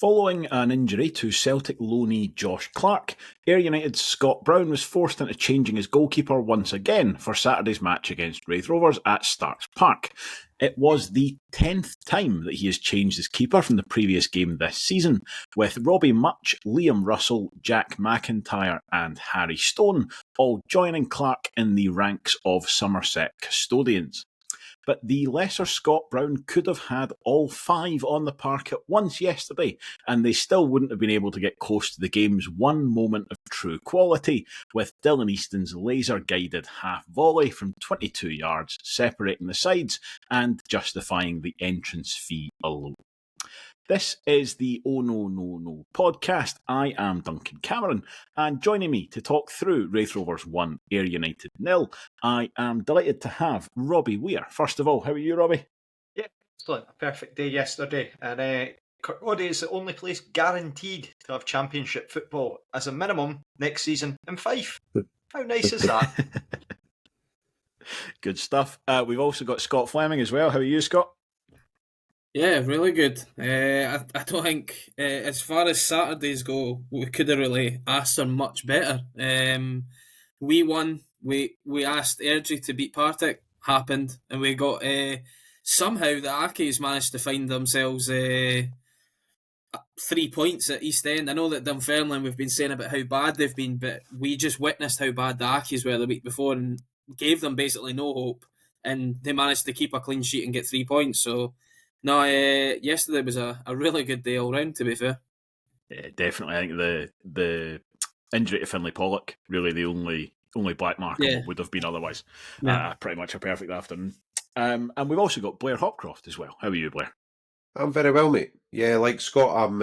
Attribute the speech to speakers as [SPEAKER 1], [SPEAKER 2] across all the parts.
[SPEAKER 1] Following an injury to Celtic loanee Josh Clark, Ayr United's Scott Brown was forced into changing his goalkeeper once again for Saturday's match against Raith Rovers at Starks Park. It was the 10th time that he has changed his keeper from the previous game this season, with Robbie Much, Liam Russell, Jack McIntyre and Harry Stone all joining Clark in the ranks of Somerset custodians. But the lesser Scott Brown could have had all 5 on the park at once yesterday, and they still wouldn't have been able to get close to the game's one moment of true quality, with Dylan Easton's laser-guided half-volley from 22 yards separating the sides and justifying the entrance fee alone. This is the Oh No No No podcast. I am Duncan Cameron, and joining me to talk through Raith Rovers 1, Ayr United 0, I am delighted to have Robbie Weir. First of all, how are you, Robbie?
[SPEAKER 2] Yeah, excellent. A perfect day yesterday, and Kirkcaldy is the only place guaranteed to have championship football as a minimum next season in Fife. How nice is that?
[SPEAKER 1] Good stuff. We've also got Scott Fleming as well. How are you, Scott?
[SPEAKER 3] Yeah, really good. I don't think, as far as Saturdays go, we could have really asked for much better. We won. We asked Airdrie to beat Partick. Happened. And we got, somehow the Ackies managed to find themselves 3 points at East End. I know that Dunfermline, we've been saying about how bad they've been, but we just witnessed how bad the Ackies were the week before and gave them basically no hope. And they managed to keep a clean sheet and get 3 points. So, no, yesterday was a really good day all round, to be fair.
[SPEAKER 1] Yeah, definitely. I think the injury to Finlay Pollock, really the only black mark of what would have been otherwise.
[SPEAKER 3] Yeah.
[SPEAKER 1] Pretty much a perfect afternoon. And we've also got Blair Hopcroft as well. How are you, Blair?
[SPEAKER 4] I'm very well, mate. Yeah, like Scott, I'm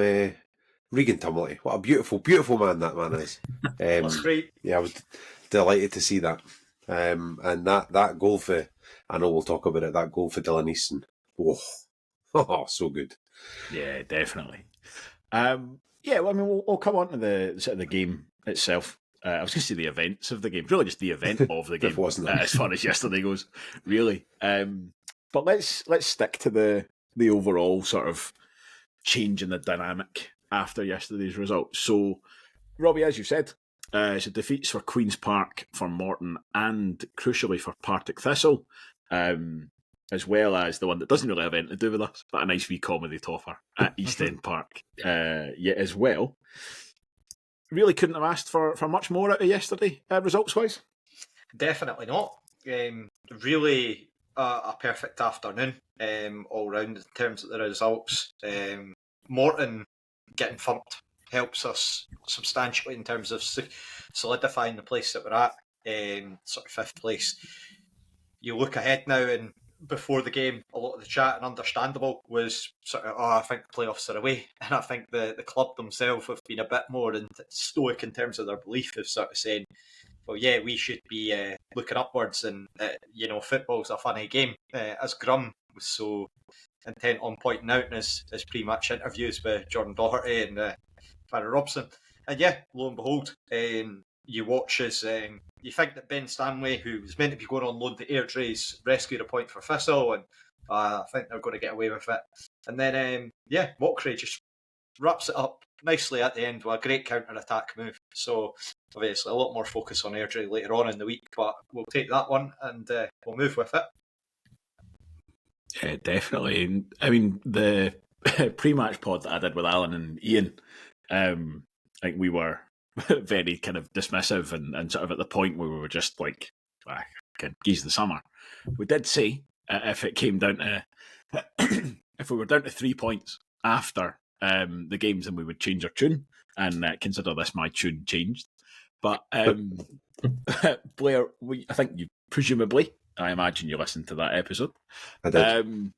[SPEAKER 4] Regan Tumley. What a beautiful, beautiful man that man is.
[SPEAKER 2] That's great.
[SPEAKER 4] Yeah, I was delighted to see that. And that goal for, I know we'll talk about it, that goal for Dylan Easton. Oh, so good.
[SPEAKER 1] Yeah, definitely. We'll come on to the game itself. I was going to say the events of the game. Really just the event of the game, as far as yesterday goes, really. But let's stick to the overall sort of change in the dynamic after yesterday's result. So, Robbie, as you said, it's a defeats for Queen's Park, for Morton, and crucially for Partick Thistle, as well as the one that doesn't really have anything to do with us, but a nice wee comedy topper at East End Park as well. Really couldn't have asked for much more out of yesterday, results-wise?
[SPEAKER 2] Definitely not. Really a perfect afternoon all round in terms of the results. Morton getting thumped helps us substantially in terms of solidifying the place that we're at, sort of 5th place. You look ahead now, and before the game, a lot of the chat, and understandable, was sort of, I think the playoffs are away. And I think the club themselves have been a bit more stoic in terms of their belief of sort of saying, well, yeah, we should be looking upwards, and, football's a funny game. As Grum was so intent on pointing out in his pre-match interviews with Jordan Doherty and Barry Robson. And yeah, lo and behold, you watch as you think that Ben Stanley, who was meant to be going on loan to Airdrie's, rescued a point for Thistle, and I think they're going to get away with it. And then, Mockray just wraps it up nicely at the end with a great counter-attack move. So, obviously, a lot more focus on Airdrie later on in the week, but we'll take that one and we'll move with it.
[SPEAKER 1] Yeah, definitely. I mean, the pre-match pod that I did with Alan and Ian, I think we were very kind of dismissive and sort of at the point where we were just like, geez, the summer. We did say if it came down to, if we were down to 3 points after the games, then we would change our tune and consider this my tune changed. But Blair, I think you presumably, I imagine you listened to that episode.
[SPEAKER 4] I did.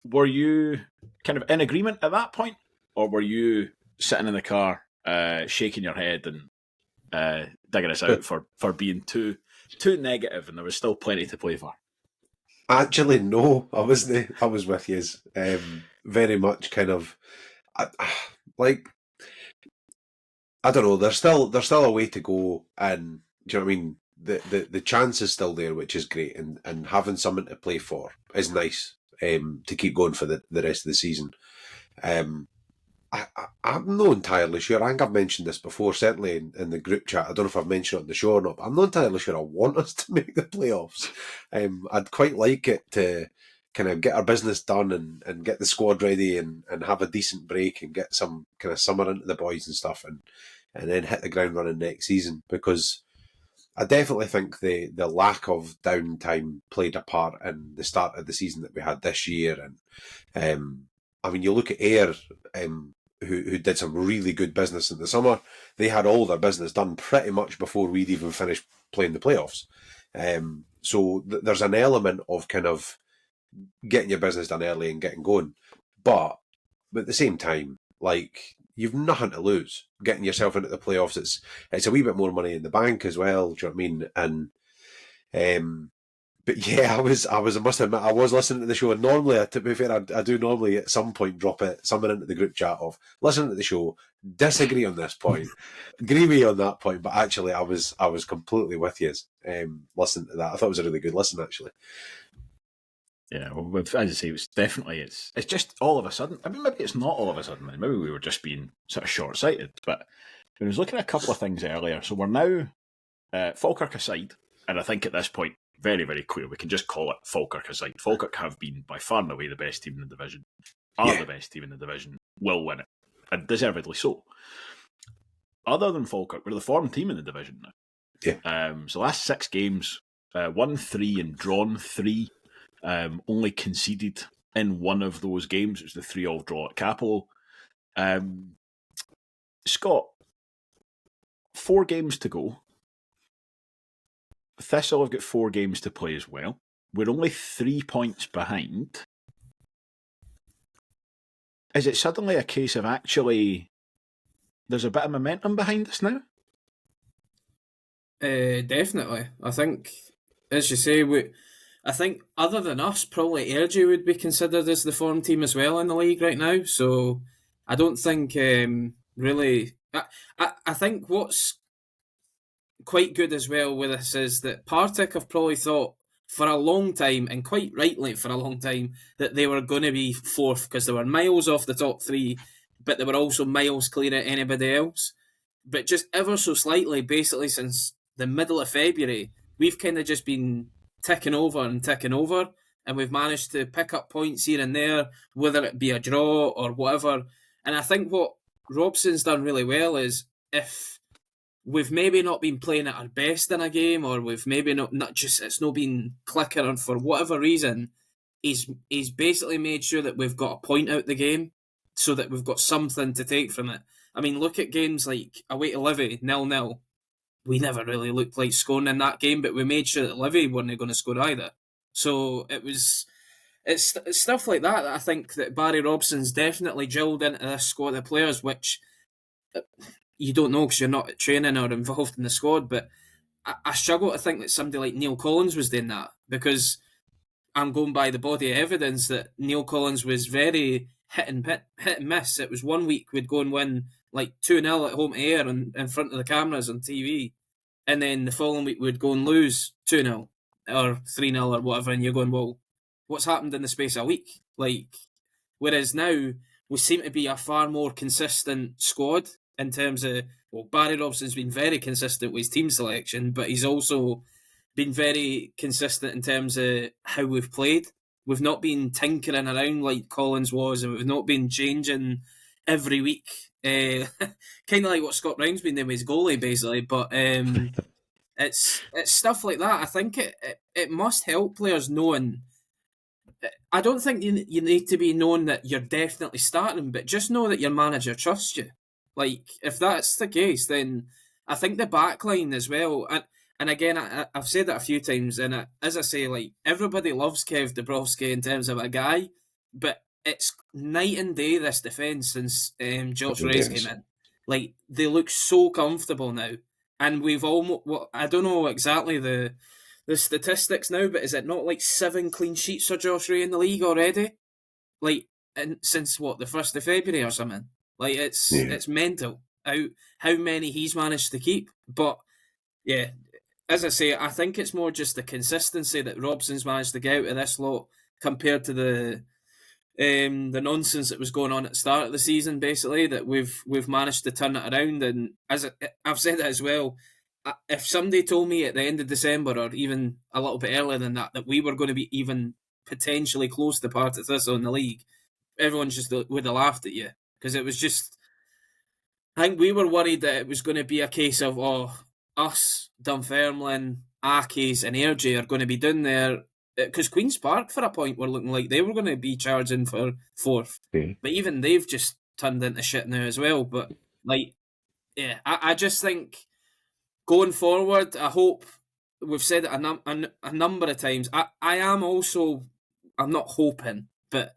[SPEAKER 1] Were you kind of in agreement at that point, or were you sitting in the car shaking your head and digging us out for being too negative, and there was still plenty to play for?
[SPEAKER 4] Actually, no, I wasn't. I was with you. Very much kind of like, I don't know. There's still a way to go, and do you know what I mean? The chance is still there, which is great, and having something to play for is nice. To keep going for the rest of the season. I'm not entirely sure. I think I've mentioned this before, certainly in the group chat. I don't know if I've mentioned it on the show or not, but I'm not entirely sure I want us to make the playoffs. I'd quite like it to kind of get our business done and get the squad ready and have a decent break and get some kind of summer into the boys and stuff and then hit the ground running next season, because I definitely think the lack of downtime played a part in the start of the season that we had this year. And I mean, you look at Ayr, who did some really good business in the summer. They had all their business done pretty much before we'd even finished playing the playoffs. So there's an element of kind of getting your business done early and getting going. But at the same time, like, you've nothing to lose getting yourself into the playoffs. It's a wee bit more money in the bank as well. Do you know what I mean? And but yeah, I must admit, I was listening to the show, and normally, to be fair, I do normally at some point drop it somewhere into the group chat of listening to the show, disagree on this point, agree with you on that point, but actually I was completely with you listening to that. I thought it was a really good listen, actually.
[SPEAKER 1] Yeah, well, as I say, it's just all of a sudden. I mean, maybe it's not all of a sudden. Maybe we were just being sort of short-sighted. But I was looking at a couple of things earlier. So we're now Falkirk aside, and I think at this point, very, very clear, we can just call it Falkirk aside. Falkirk have been by far and away the best team in the division, are the best team in the division, will win it, and deservedly so. Other than Falkirk, we're the form team in the division now.
[SPEAKER 4] Yeah.
[SPEAKER 1] So last 6 games, won 3 and drawn 3. Only conceded in one of those games. It was the 3-3 draw at Capel. Scott, 4 games to go. Thistle have got 4 games to play as well. We're only 3 points behind. Is it suddenly a case of actually there's a bit of momentum behind us now?
[SPEAKER 3] Definitely. I think, as you say, I think other than us, probably Airdrie would be considered as the form team as well in the league right now. So I don't think really. I think what's quite good as well with this is that Partick have probably thought for a long time, and quite rightly for a long time, that they were going to be 4th because they were miles off the top 3, but they were also miles clear of anybody else. But just ever so slightly, basically since the middle of February, we've kind of just been ticking over, and we've managed to pick up points here and there, whether it be a draw or whatever. And I think what Robson's done really well is, if we've maybe not been playing at our best in a game, or we've maybe not just, it's not been clicking, or for whatever reason, he's basically made sure that we've got a point out the game, so that we've got something to take from it. I mean, look at games like away to Livy, 0-0. We never really looked like scoring in that game, but we made sure that Livy weren't going to score either. So it's stuff like that I think that Barry Robson's definitely gelled into this squad of players, which you don't know because you're not training or involved in the squad. But I struggle to think that somebody like Neil Collins was doing that, because I'm going by the body of evidence that Neil Collins was very hit and miss. It was one week we'd go and win like 2-0 at home to Ayr in front of the cameras on TV, and then the following week we'd go and lose 2-0 or 3-0 or whatever, and you're going, well, what's happened in the space of a week? Like, whereas now we seem to be a far more consistent squad in terms of, well, Barry Robson's been very consistent with his team selection, but he's also been very consistent in terms of how we've played. We've not been tinkering around like Collins was, and we've not been changing every week. Kind of like what Scott Brown's been doing with his goalie, basically. But it's stuff like that. I think it must help players knowing. I don't think you need to be knowing that you're definitely starting, but just know that your manager trusts you. Like, if that's the case, then I think the backline as well. And again, I've said that a few times, and as I say, like, everybody loves Kev Dubrovsky in terms of a guy, but it's night and day, this defence, since Josh Reyes came in. Like, they look so comfortable now. And we've almost, well, I don't know exactly the statistics now, but is it not like 7 clean sheets for Josh Ray in the league already? Like, and since what, the 1st of February or something? Like, it's mental how many he's managed to keep. But yeah, as I say, I think it's more just the consistency that Robson's managed to get out of this lot compared to the nonsense that was going on at the start of the season, basically, that we've managed to turn it around. And as I've said it as well, if somebody told me at the end of December or even a little bit earlier than that we were going to be even potentially close to Partick Thistle in the league, everyone just would have laughed at you, because it was just, I think we were worried that it was going to be a case of, us, Dunfermline, Accies and Airdrie are going to be down there, because Queen's Park for a point were looking like they were going to be charging for fourth.
[SPEAKER 4] Yeah.
[SPEAKER 3] But even they've just turned into shit now as well. But, I just think going forward, I hope, we've said it a number of times, I'm not hoping, but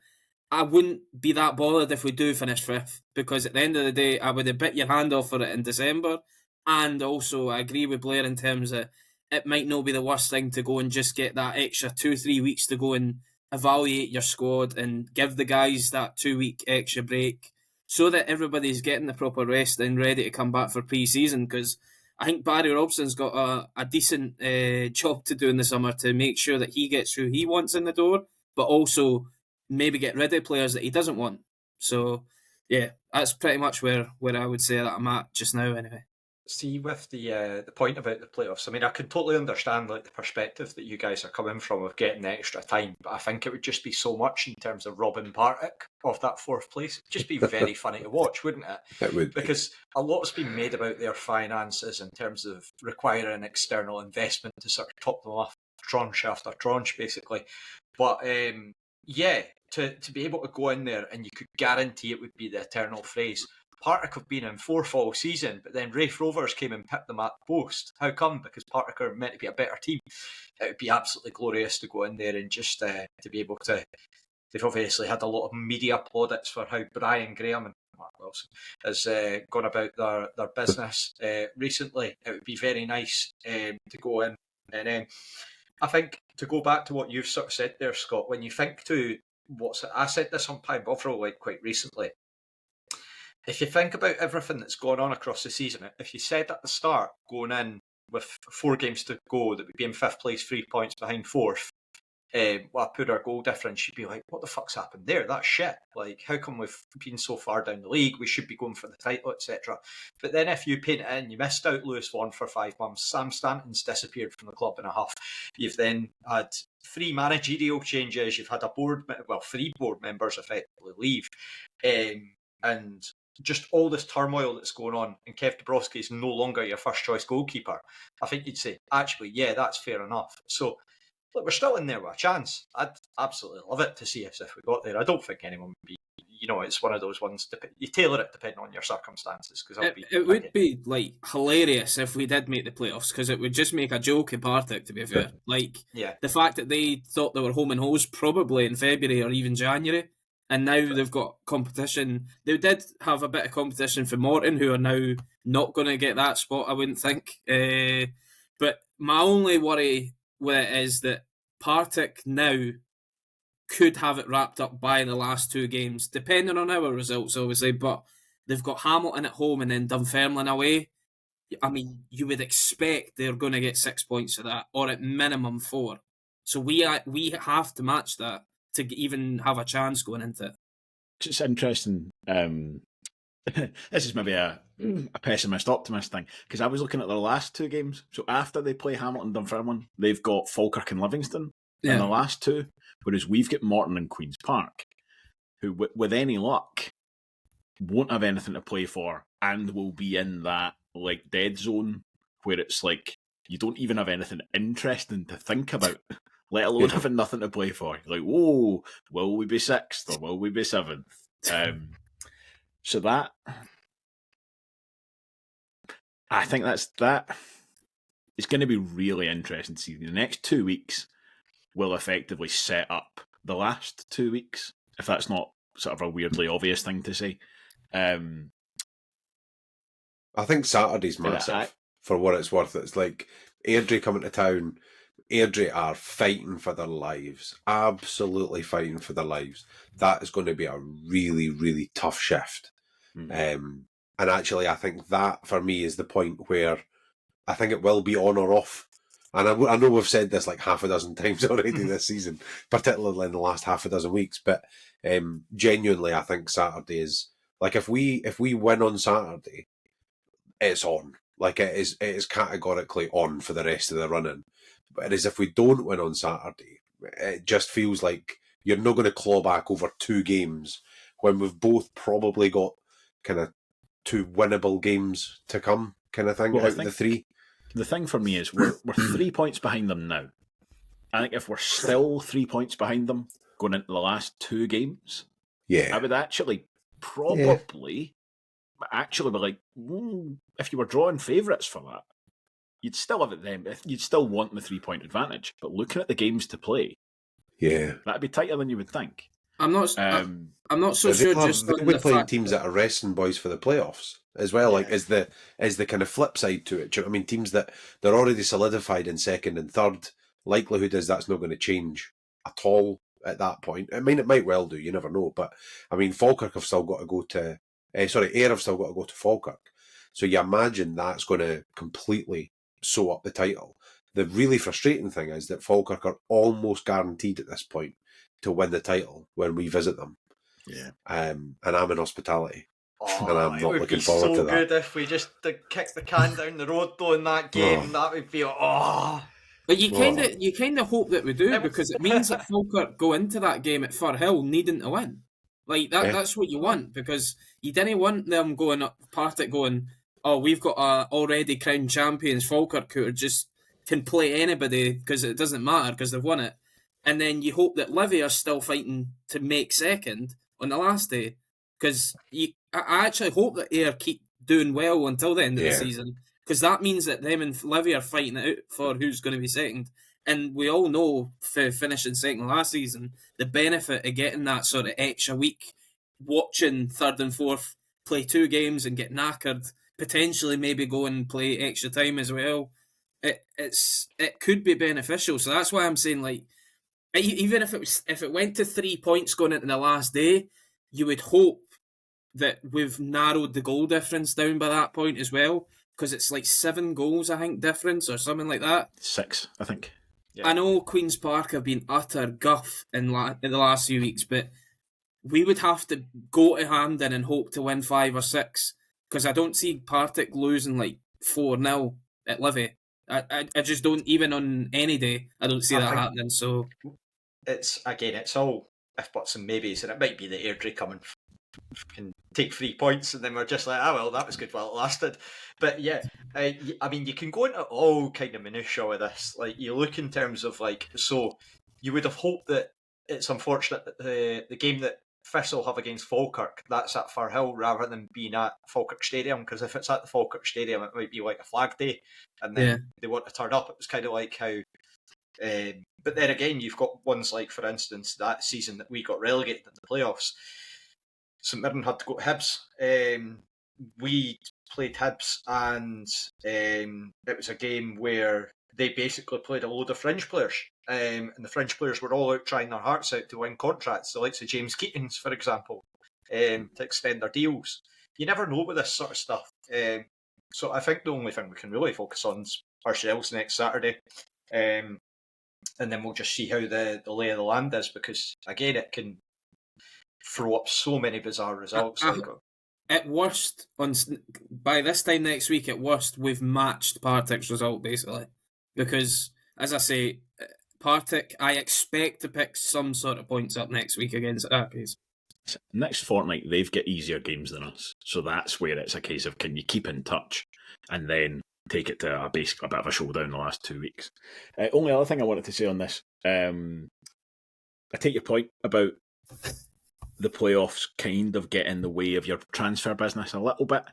[SPEAKER 3] I wouldn't be that bothered if we do finish fifth, because at the end of the day, I would have bit your hand off for it in December. And also, I agree with Blair in terms of it might not be the worst thing to go and just get that extra 2-3 weeks to go and evaluate your squad and give the guys that 2-week extra break so that everybody's getting the proper rest and ready to come back for pre-season, because I think Barry Robson's got a decent job to do in the summer to make sure that he gets who he wants in the door, but also maybe get rid of players that he doesn't want. So, yeah, that's pretty much where I would say that I'm at just now anyway.
[SPEAKER 2] See, with the point about the playoffs, I mean, I can totally understand the perspective that you guys are coming from of getting the extra time, but I think it would just be so much in terms of robbing Partick of that fourth place. It'd just be very funny to watch, wouldn't it?
[SPEAKER 4] It would.
[SPEAKER 2] Because a lot's been made about their finances in terms of requiring external investment to sort of top them off tranche after tranche, basically. But to be able to go in there and you could guarantee it would be the eternal phrase, Partick have been in fourth all season, but then Raith Rovers came and picked them at the post. How come? Because Partick are meant to be a better team. It would be absolutely glorious to go in there and just to be able to. They've obviously had a lot of media plaudits for how Brian Graham and Mark Wilson has gone about their business recently. It would be very nice to go in. And I think to go back to what you've sort of said there, Scott, when you think to I said this on Pine Buffalo quite recently. If you think about everything that's gone on across the season, if you said at the start, going in with 4 games to go, that we'd be in 5th place, 3 points behind 4th, what a poor goal difference, you'd be like, what the fuck's happened there? That's shit. Like, how come we've been so far down the league? We should be going for the title, etc. But then if you paint it in, you missed out Lewis Vaughan for 5 months. Sam Stanton's disappeared from the club in a huff. You've then had 3 managerial changes. You've had 3 board members effectively leave. And just all this turmoil that's going on, and Kev Dabrowski is no longer your first choice goalkeeper. I think you'd say, actually, yeah, that's fair enough. So, look, we're still in there with a chance. I'd absolutely love it to see us if we got there. I don't think anyone would be, it's one of those ones, you tailor it depending on your circumstances. Because
[SPEAKER 3] it would be hilarious if we did make the playoffs, because it would just make a joke in Partick, to be fair. The fact that they thought they were home and hose probably in February or even January, and now they've got competition. They did have a bit of competition for Morton, who are now not going to get that spot, I wouldn't think. But my only worry with it is that Partick now could have it wrapped up by the last 2 games, depending on our results, obviously. But they've got Hamilton at home and then Dunfermline away. I mean, you would expect they're going to get 6 points of that, or at minimum 4. So we have to match that to even have a chance going into it.
[SPEAKER 1] It's interesting. This is maybe a pessimist optimist thing, because I was looking at their last 2 games. So after they play Hamilton Dunfermline, they've got Falkirk and Livingston in the last 2, whereas we've got Morton and Queen's Park, who with any luck won't have anything to play for and will be in that dead zone where it's like you don't even have anything interesting to think about, let alone having nothing to play for. You're like, whoa, will we be 6th or will we be 7th? So that, I think that it's going to be really interesting to see. The next 2 weeks will effectively set up the last 2 weeks, if that's not sort of a weirdly obvious thing to say.
[SPEAKER 4] I think Saturday's massive for what it's worth. It's like Airdrie coming to town. Airdrie are fighting for their lives, absolutely fighting for their lives. That is going to be a really, really tough shift. And actually, I think that for me is the point where I think it will be on or off. And I know we've said this like half a dozen times already this season, particularly in the last half a dozen weeks, but Genuinely, I think Saturday is like if we win on Saturday, it's on. Like it is categorically on for the rest of the running. But it is if we don't win on Saturday, it just feels like you're not going to claw back over 2 games when we've both probably got kind of 2 winnable games to come, kind of thing,
[SPEAKER 1] Well,
[SPEAKER 4] out of the 3.
[SPEAKER 1] The thing for me is we're 3 points behind them now. I think if we're still 3 points behind them going into the last 2 games, I would actually probably be like, if you were drawing favourites for that, you'd still have it then. You'd still want the 3-point advantage. But looking at the games to play, that'd be tighter than you would think.
[SPEAKER 3] I'm not so sure.
[SPEAKER 4] They'll be playing teams that are resting boys for the playoffs as well. Like is the kind of flip side to it. Do you know what I mean? Teams that they're already solidified in second and third. Likelihood is that's not going to change at all at that point. I mean, it might well do. You never know. But I mean, Falkirk have still got to go to. Ayr have still got to go to Falkirk. So you imagine that's going to completely sew up the title. The really frustrating thing is that Falkirk are almost guaranteed at this point to win the title when we visit them.
[SPEAKER 1] Yeah.
[SPEAKER 4] And I'm in hospitality.
[SPEAKER 2] Oh,
[SPEAKER 4] and I'm not looking forward to that.
[SPEAKER 2] It would be so good if we just kick the can down the road though in that game. That would be
[SPEAKER 3] But you kind of hope that we do, because it means that Falkirk go into that game at Firhill needing to win. Like that's what you want, because you didn't want them going up Partick going, oh, we've got already crowned champions Falkirk who are just can play anybody because it doesn't matter because they've won it, and then you hope that Livy are still fighting to make second on the last day, because I actually hope that Ayr keep doing well until the end of the season, because that means that them and Livy are fighting it out for who's going to be second. And we all know, for finishing second last season, the benefit of getting that sort of extra week, watching third and fourth play 2 games and get knackered, potentially maybe go and play extra time as well. It could be beneficial. So that's why I'm saying, like, even if it went to 3 points going into the last day, you would hope that we've narrowed the goal difference down by that point as well, because it's like 7 goals, I think, difference or something like that.
[SPEAKER 1] 6, I think.
[SPEAKER 2] Yeah.
[SPEAKER 3] I know Queen's Park have been utter guff in the last few weeks, but we would have to go to Hampden and hope to win 5 or 6, because I don't see Partick losing like 4-0 at Livy. I just don't, even on any day, I don't see that happening. So
[SPEAKER 2] it's all if buts and maybes, and it might be that Airdrie come and can take 3 points, and then we're just like, well, that was good while it lasted. But yeah, I mean, you can go into all kind of minutiae with this. Like, you look in terms of like, so you would have hoped that it's unfortunate that the game that Fish will have against Falkirk, that's at Firhill rather than being at Falkirk Stadium, because if it's at the Falkirk Stadium, it might be like a flag day, and then they want to turn up. It was kind of like how. But then again, you've got ones like, for instance, that season that we got relegated in the playoffs. St Mirren had to go to Hibs. We played Hibs, and it was a game where they basically played a load of fringe players. And the fringe players were all out trying their hearts out to win contracts, the likes of James Keatings, for example, to extend their deals. You never know with this sort of stuff. So I think the only thing we can really focus on is ourselves next Saturday. And then we'll just see how the lay of the land is, because, again, it can throw up so many bizarre results.
[SPEAKER 3] At worst, by this time next week, at worst, we've matched Partick's result, basically. Because, as I say, Partick, I expect to pick some sort of points up next week against Accies.
[SPEAKER 1] Next fortnight, they've got easier games than us. So that's where it's a case of, can you keep in touch and then take it to a bit of a showdown the last 2 weeks. Only other thing I wanted to say on this, I take your point about the playoffs kind of get in the way of your transfer business a little bit.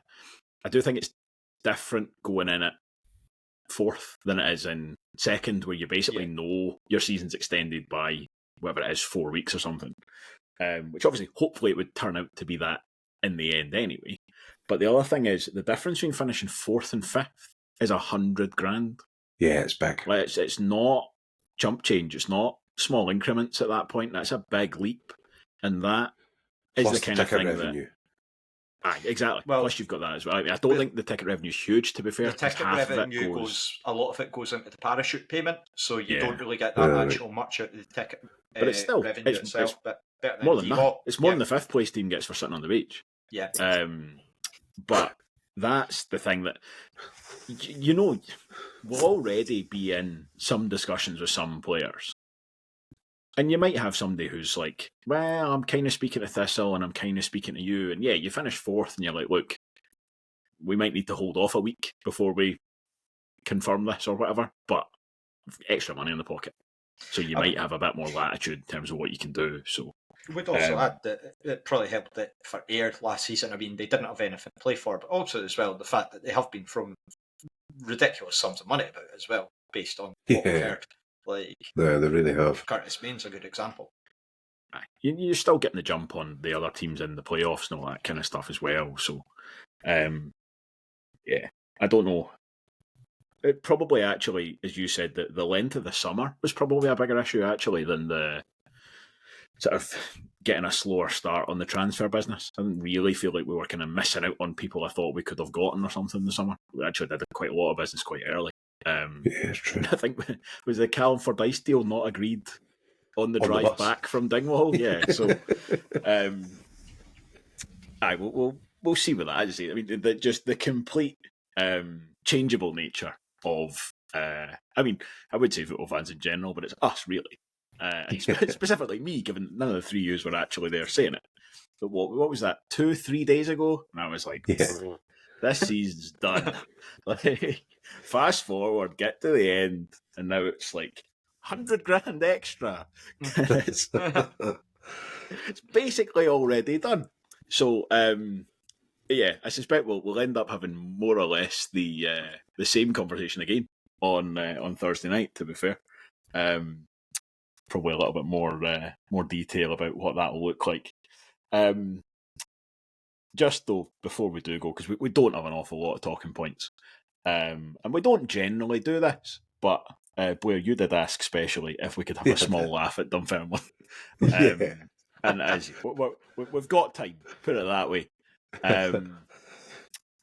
[SPEAKER 1] I do think it's different going in at 4th than it is in 2nd, where you basically know your season's extended by whatever it is, 4 weeks or something. Which obviously, hopefully it would turn out to be that in the end anyway. But the other thing is, the difference between finishing 4th and 5th is $100,000.
[SPEAKER 4] Yeah, it's big.
[SPEAKER 1] Like, it's not chump change. It's not small increments at that point. That's a big leap. And that is
[SPEAKER 4] Plus
[SPEAKER 1] the kind
[SPEAKER 4] the
[SPEAKER 1] of thing
[SPEAKER 4] revenue.
[SPEAKER 1] Exactly.
[SPEAKER 2] Well,
[SPEAKER 1] plus you've got that as well. I mean, I don't think the ticket revenue is huge, to be fair.
[SPEAKER 2] The ticket revenue a lot of it goes into the parachute payment, so you don't really get that actual much out of the ticket
[SPEAKER 1] but it's still,
[SPEAKER 2] revenue itself. But better than
[SPEAKER 1] More than that.
[SPEAKER 2] T-Hawk.
[SPEAKER 1] It's more than the fifth place team gets for sitting on the beach.
[SPEAKER 2] Yeah.
[SPEAKER 1] But that's the thing that, you know, we'll already be in some discussions with some players. And you might have somebody who's like, well, I'm kind of speaking to Thistle and I'm kind of speaking to you. And yeah, you finish fourth and you're like, look, we might need to hold off a week before we confirm this or whatever. But extra money in the pocket. So you might have a bit more latitude in terms of what you can do. So
[SPEAKER 2] we'd also add that it probably helped that for Ayr last season, I mean, they didn't have anything to play for, but also as well the fact that they have been thrown ridiculous sums of money about as well, based on what we heard. Like,
[SPEAKER 4] yeah, they really have.
[SPEAKER 2] Curtis Main's a good example.
[SPEAKER 1] You're still getting the jump on the other teams in the playoffs and all that kind of stuff as well. So, yeah, I don't know. It probably actually, as you said, that the length of the summer was probably a bigger issue actually than the sort of getting a slower start on the transfer business. I didn't really feel like we were kind of missing out on people I thought we could have gotten or something in the summer. We actually did quite a lot of business quite early.
[SPEAKER 4] Yeah, it's true.
[SPEAKER 1] I think was the Callum Fordyce deal not agreed on the drive back from Dingwall? Yeah, so we'll see with that. I mean, just the complete changeable nature of, I mean, I would say football fans in general, but it's us really, and specifically me, given none of the three years were actually there saying it. But what was that, 2-3 days ago? And I was like, this season's done. Like, fast forward, get to the end, and now it's like $100,000 extra. It's basically already done. So, yeah, I suspect we'll end up having more or less the same conversation again on Thursday night. To be fair, probably a little bit more detail about what that will look like. Just though, before we do go, because we don't have an awful lot of talking points, and we don't generally do this, but Blair, you did ask specially if we could have a small laugh at Dunfermline, and as we've got time, put it that way.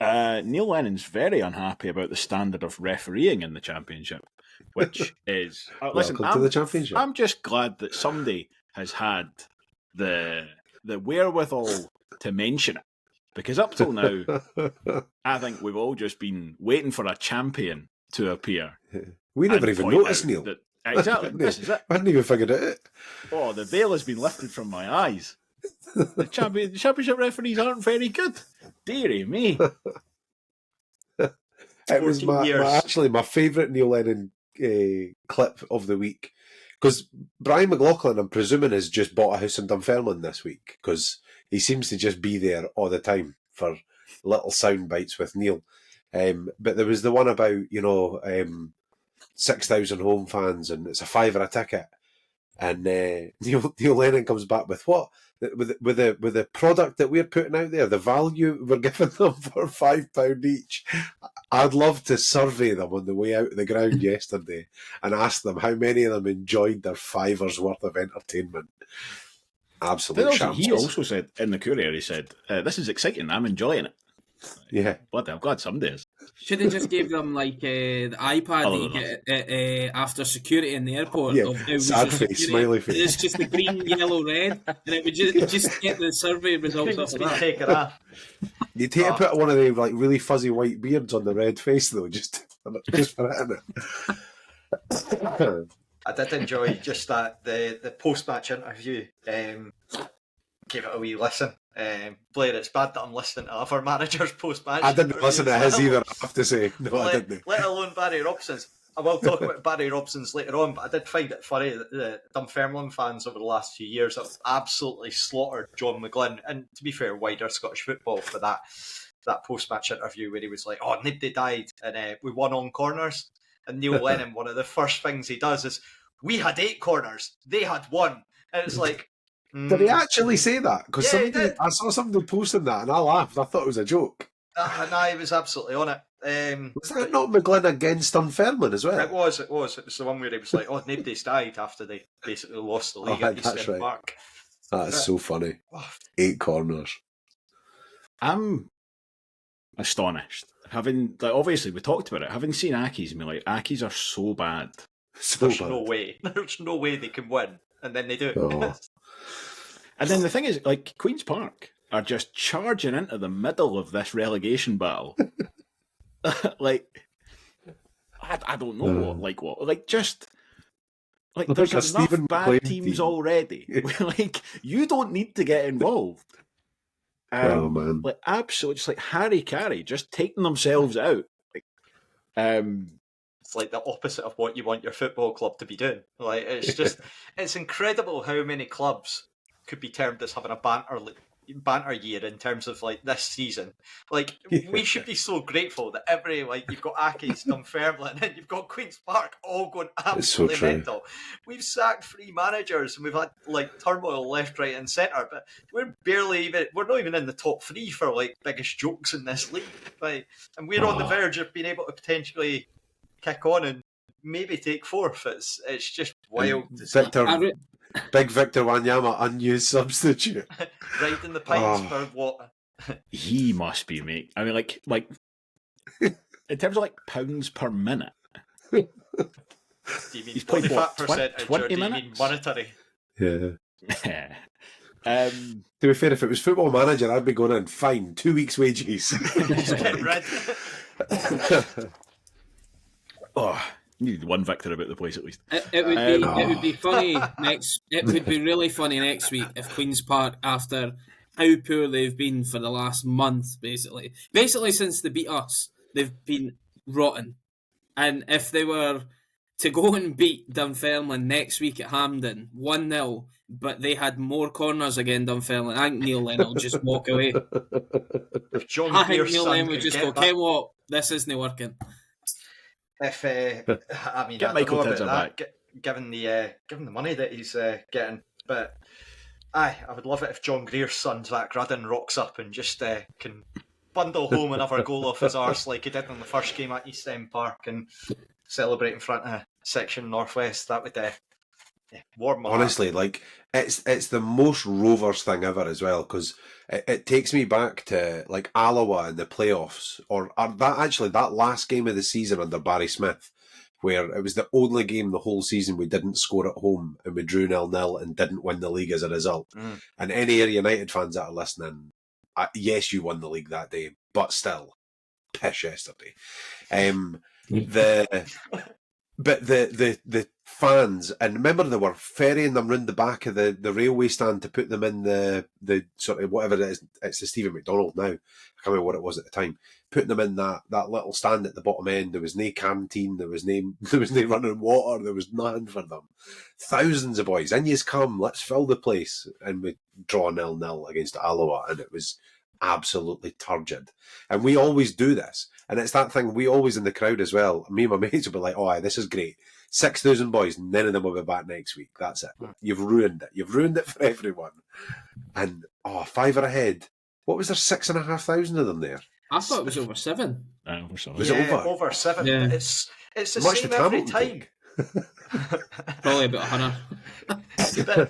[SPEAKER 1] Neil Lennon's very unhappy about the standard of refereeing in the Championship, which is listen.
[SPEAKER 4] Welcome to the Championship.
[SPEAKER 1] I'm just glad that somebody has had the wherewithal to mention it, because up till now, I think we've all just been waiting for a champion to appear.
[SPEAKER 4] We never even noticed, Neil.
[SPEAKER 1] Exactly, this is it.
[SPEAKER 4] I hadn't even figured it out.
[SPEAKER 1] Oh, the veil has been lifted from my eyes. The Championship referees aren't very good. Dearie me.
[SPEAKER 4] It was my favourite Neil Lennon clip of the week. Because Brian McLaughlin, I'm presuming, has just bought a house in Dunfermline this week, because he seems to just be there all the time for little sound bites with Neil. But there was the one about, 6,000 home fans and it's $5 a ticket. And Neil Lennon comes back with what? With the product that we're putting out there, the value we're giving them for £5 each. I'd love to survey them on the way out of the ground yesterday and ask them how many of them enjoyed their $5 worth of entertainment. Absolute shambles.
[SPEAKER 1] He also said in the Courier, he said, "This is exciting. I'm enjoying it."
[SPEAKER 4] Yeah,
[SPEAKER 1] bloody, I'm glad somebody is.
[SPEAKER 3] Should have just gave them like the iPad that you get after security in the airport.
[SPEAKER 4] Yeah, sad face, smiley face.
[SPEAKER 3] It's just the green, yellow, red, and it would just get the survey results up of that.
[SPEAKER 4] You take to put one of the like really fuzzy white beards on the red face though, just for it.
[SPEAKER 2] I did enjoy just that the post-match interview. Gave it a wee listen. Blair, it's bad that I'm listening to other managers' post-match.
[SPEAKER 4] I didn't listen to his either, I have to say. No, I didn't.
[SPEAKER 2] Let alone Barry Robson's. I will talk about Barry Robson's later on, but I did find it funny that the Dunfermline fans over the last few years have absolutely slaughtered John McGlynn, and to be fair, wider Scottish football for that post-match interview where he was like, "Oh, nobody died, and we won on corners." And Neil Lennon, one of the first things he does is, "We had 8 corners, they had 1," and it's like.
[SPEAKER 4] Did he actually say that? Because I saw somebody posting that and I laughed. I thought it was a joke.
[SPEAKER 2] No, he was absolutely on it.
[SPEAKER 4] Was that not McGlynn against Dunfermline as well?
[SPEAKER 2] It was. It was the one where he was like, "Oh, nobody's died," after they basically lost the league at Eastern Park.
[SPEAKER 4] That's so funny. 8 corners.
[SPEAKER 1] I'm astonished. Obviously we talked about it. Having seen Accies and be like, Accies are so bad.
[SPEAKER 2] There's no way they can win, and then they do.
[SPEAKER 4] Oh.
[SPEAKER 1] And then the thing is, like, Queen's Park are just charging into the middle of this relegation battle. Like, I don't know just. Like, there's
[SPEAKER 4] Like a
[SPEAKER 1] enough
[SPEAKER 4] Stephen
[SPEAKER 1] bad
[SPEAKER 4] McLean
[SPEAKER 1] teams
[SPEAKER 4] team.
[SPEAKER 1] already. Like, you don't need to get involved.
[SPEAKER 4] Oh, man.
[SPEAKER 1] Like, absolutely, just like Harry Carey, just taking themselves out. Like,
[SPEAKER 2] It's like the opposite of what you want your football club to be doing. Like, it's just, it's incredible how many clubs could be termed as having a banter year in terms of like this season. Like, we should be so grateful that you've got Accies, Dunfermline, and you've got Queen's Park all going absolutely mental. We've sacked 3 managers and we've had like turmoil left, right, and centre, but we're not even in the top 3 for like biggest jokes in this league. Right? And we're on the verge of being able to potentially kick on and maybe take 4th. It's just wild to see.
[SPEAKER 4] Big Victor Wanyama, unused substitute.
[SPEAKER 2] Riding the pines for what?
[SPEAKER 1] He must be, mate. I mean, like in terms of like pounds per minute.
[SPEAKER 2] Do you mean
[SPEAKER 1] he's played what,
[SPEAKER 2] 20
[SPEAKER 1] minutes?
[SPEAKER 2] You mean monetary?
[SPEAKER 4] Yeah. To be fair, if it was Football Manager, I'd be going in fine 2 weeks' wages.
[SPEAKER 2] Just get rid.
[SPEAKER 1] You need one victor about the place at least.
[SPEAKER 3] It would be funny next. It would be really funny next week if Queen's Park, after how poor they've been for the last month, basically since they beat us, they've been rotten. And if they were to go and beat Dunfermline next week at Hampden 1-0, but they had more corners again, Dunfermline, I think Neil Lennon will just walk away. I think Neil Lennon would just go, "Ken, what? This isn't working."
[SPEAKER 2] If I mean,
[SPEAKER 1] get
[SPEAKER 2] I
[SPEAKER 1] Michael
[SPEAKER 2] don't know about
[SPEAKER 1] back.
[SPEAKER 2] Given the money that he's getting, but I would love it if John Greer's son Zach Rudden rocks up and just can bundle home another goal off his arse like he did in the first game at East End Park and celebrate in front of Section Northwest. That would warm my
[SPEAKER 4] honestly,
[SPEAKER 2] heart.
[SPEAKER 4] Like it's the most Rovers thing ever as well, because it takes me back to like Alloa in the playoffs, or that last game of the season under Barry Smith, where it was the only game the whole season we didn't score at home and we drew 0-0 and didn't win the league as a result. And any Ayr United fans that are listening, yes, you won the league that day, but still, piss yesterday. The fans, and remember they were ferrying them round the back of the railway stand to put them in the sort of whatever it is. It's the Stephen McDonald now. I can't remember what it was at the time. Putting them in that little stand at the bottom end. There was no canteen. There was no running water. There was nothing for them. Thousands of boys. In yous come. Let's fill the place. And we draw 0-0 against Alloa, and it was absolutely turgid. And we always do this. And it's that thing, we always in the crowd as well, me and my mates will be like, "Oh, this is great. 6,000 boys, none of them will be back next week. That's it. You've ruined it. You've ruined it for everyone." And, 5 ahead. What was there, 6,500 of them there?
[SPEAKER 3] I thought it was over 7.
[SPEAKER 4] Was it over?
[SPEAKER 2] Over 7.
[SPEAKER 3] Yeah.
[SPEAKER 2] It's the
[SPEAKER 4] Much
[SPEAKER 2] same
[SPEAKER 4] to
[SPEAKER 2] every
[SPEAKER 4] Hamilton
[SPEAKER 2] time.
[SPEAKER 3] Probably about 100.
[SPEAKER 2] But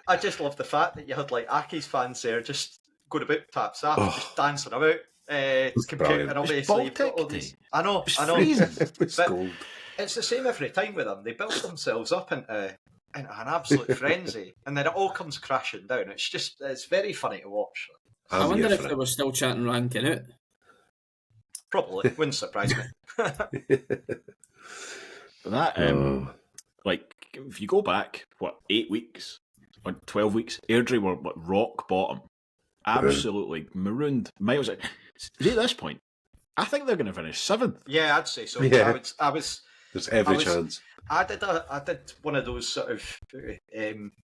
[SPEAKER 2] I just love the fact that you had like Accies fans there just going about taps up, just dancing about. Computing, obviously, you've got all these. I know.
[SPEAKER 4] It was
[SPEAKER 2] But
[SPEAKER 4] gold.
[SPEAKER 2] it's the same every time with them. They build themselves up into an absolute frenzy, and then it all comes crashing down. It's very funny to watch.
[SPEAKER 3] I wonder if they were still chatting ranking out.
[SPEAKER 2] Probably wouldn't surprise me.
[SPEAKER 1] That like if you go back 8 weeks or 12 weeks, Airdrie were rock bottom, absolutely marooned. Miles, at this point, I think they're going to finish 7th.
[SPEAKER 2] Yeah, I'd say so.
[SPEAKER 4] Yeah.
[SPEAKER 2] I was.
[SPEAKER 4] There's every chance.
[SPEAKER 2] I did one of those sort of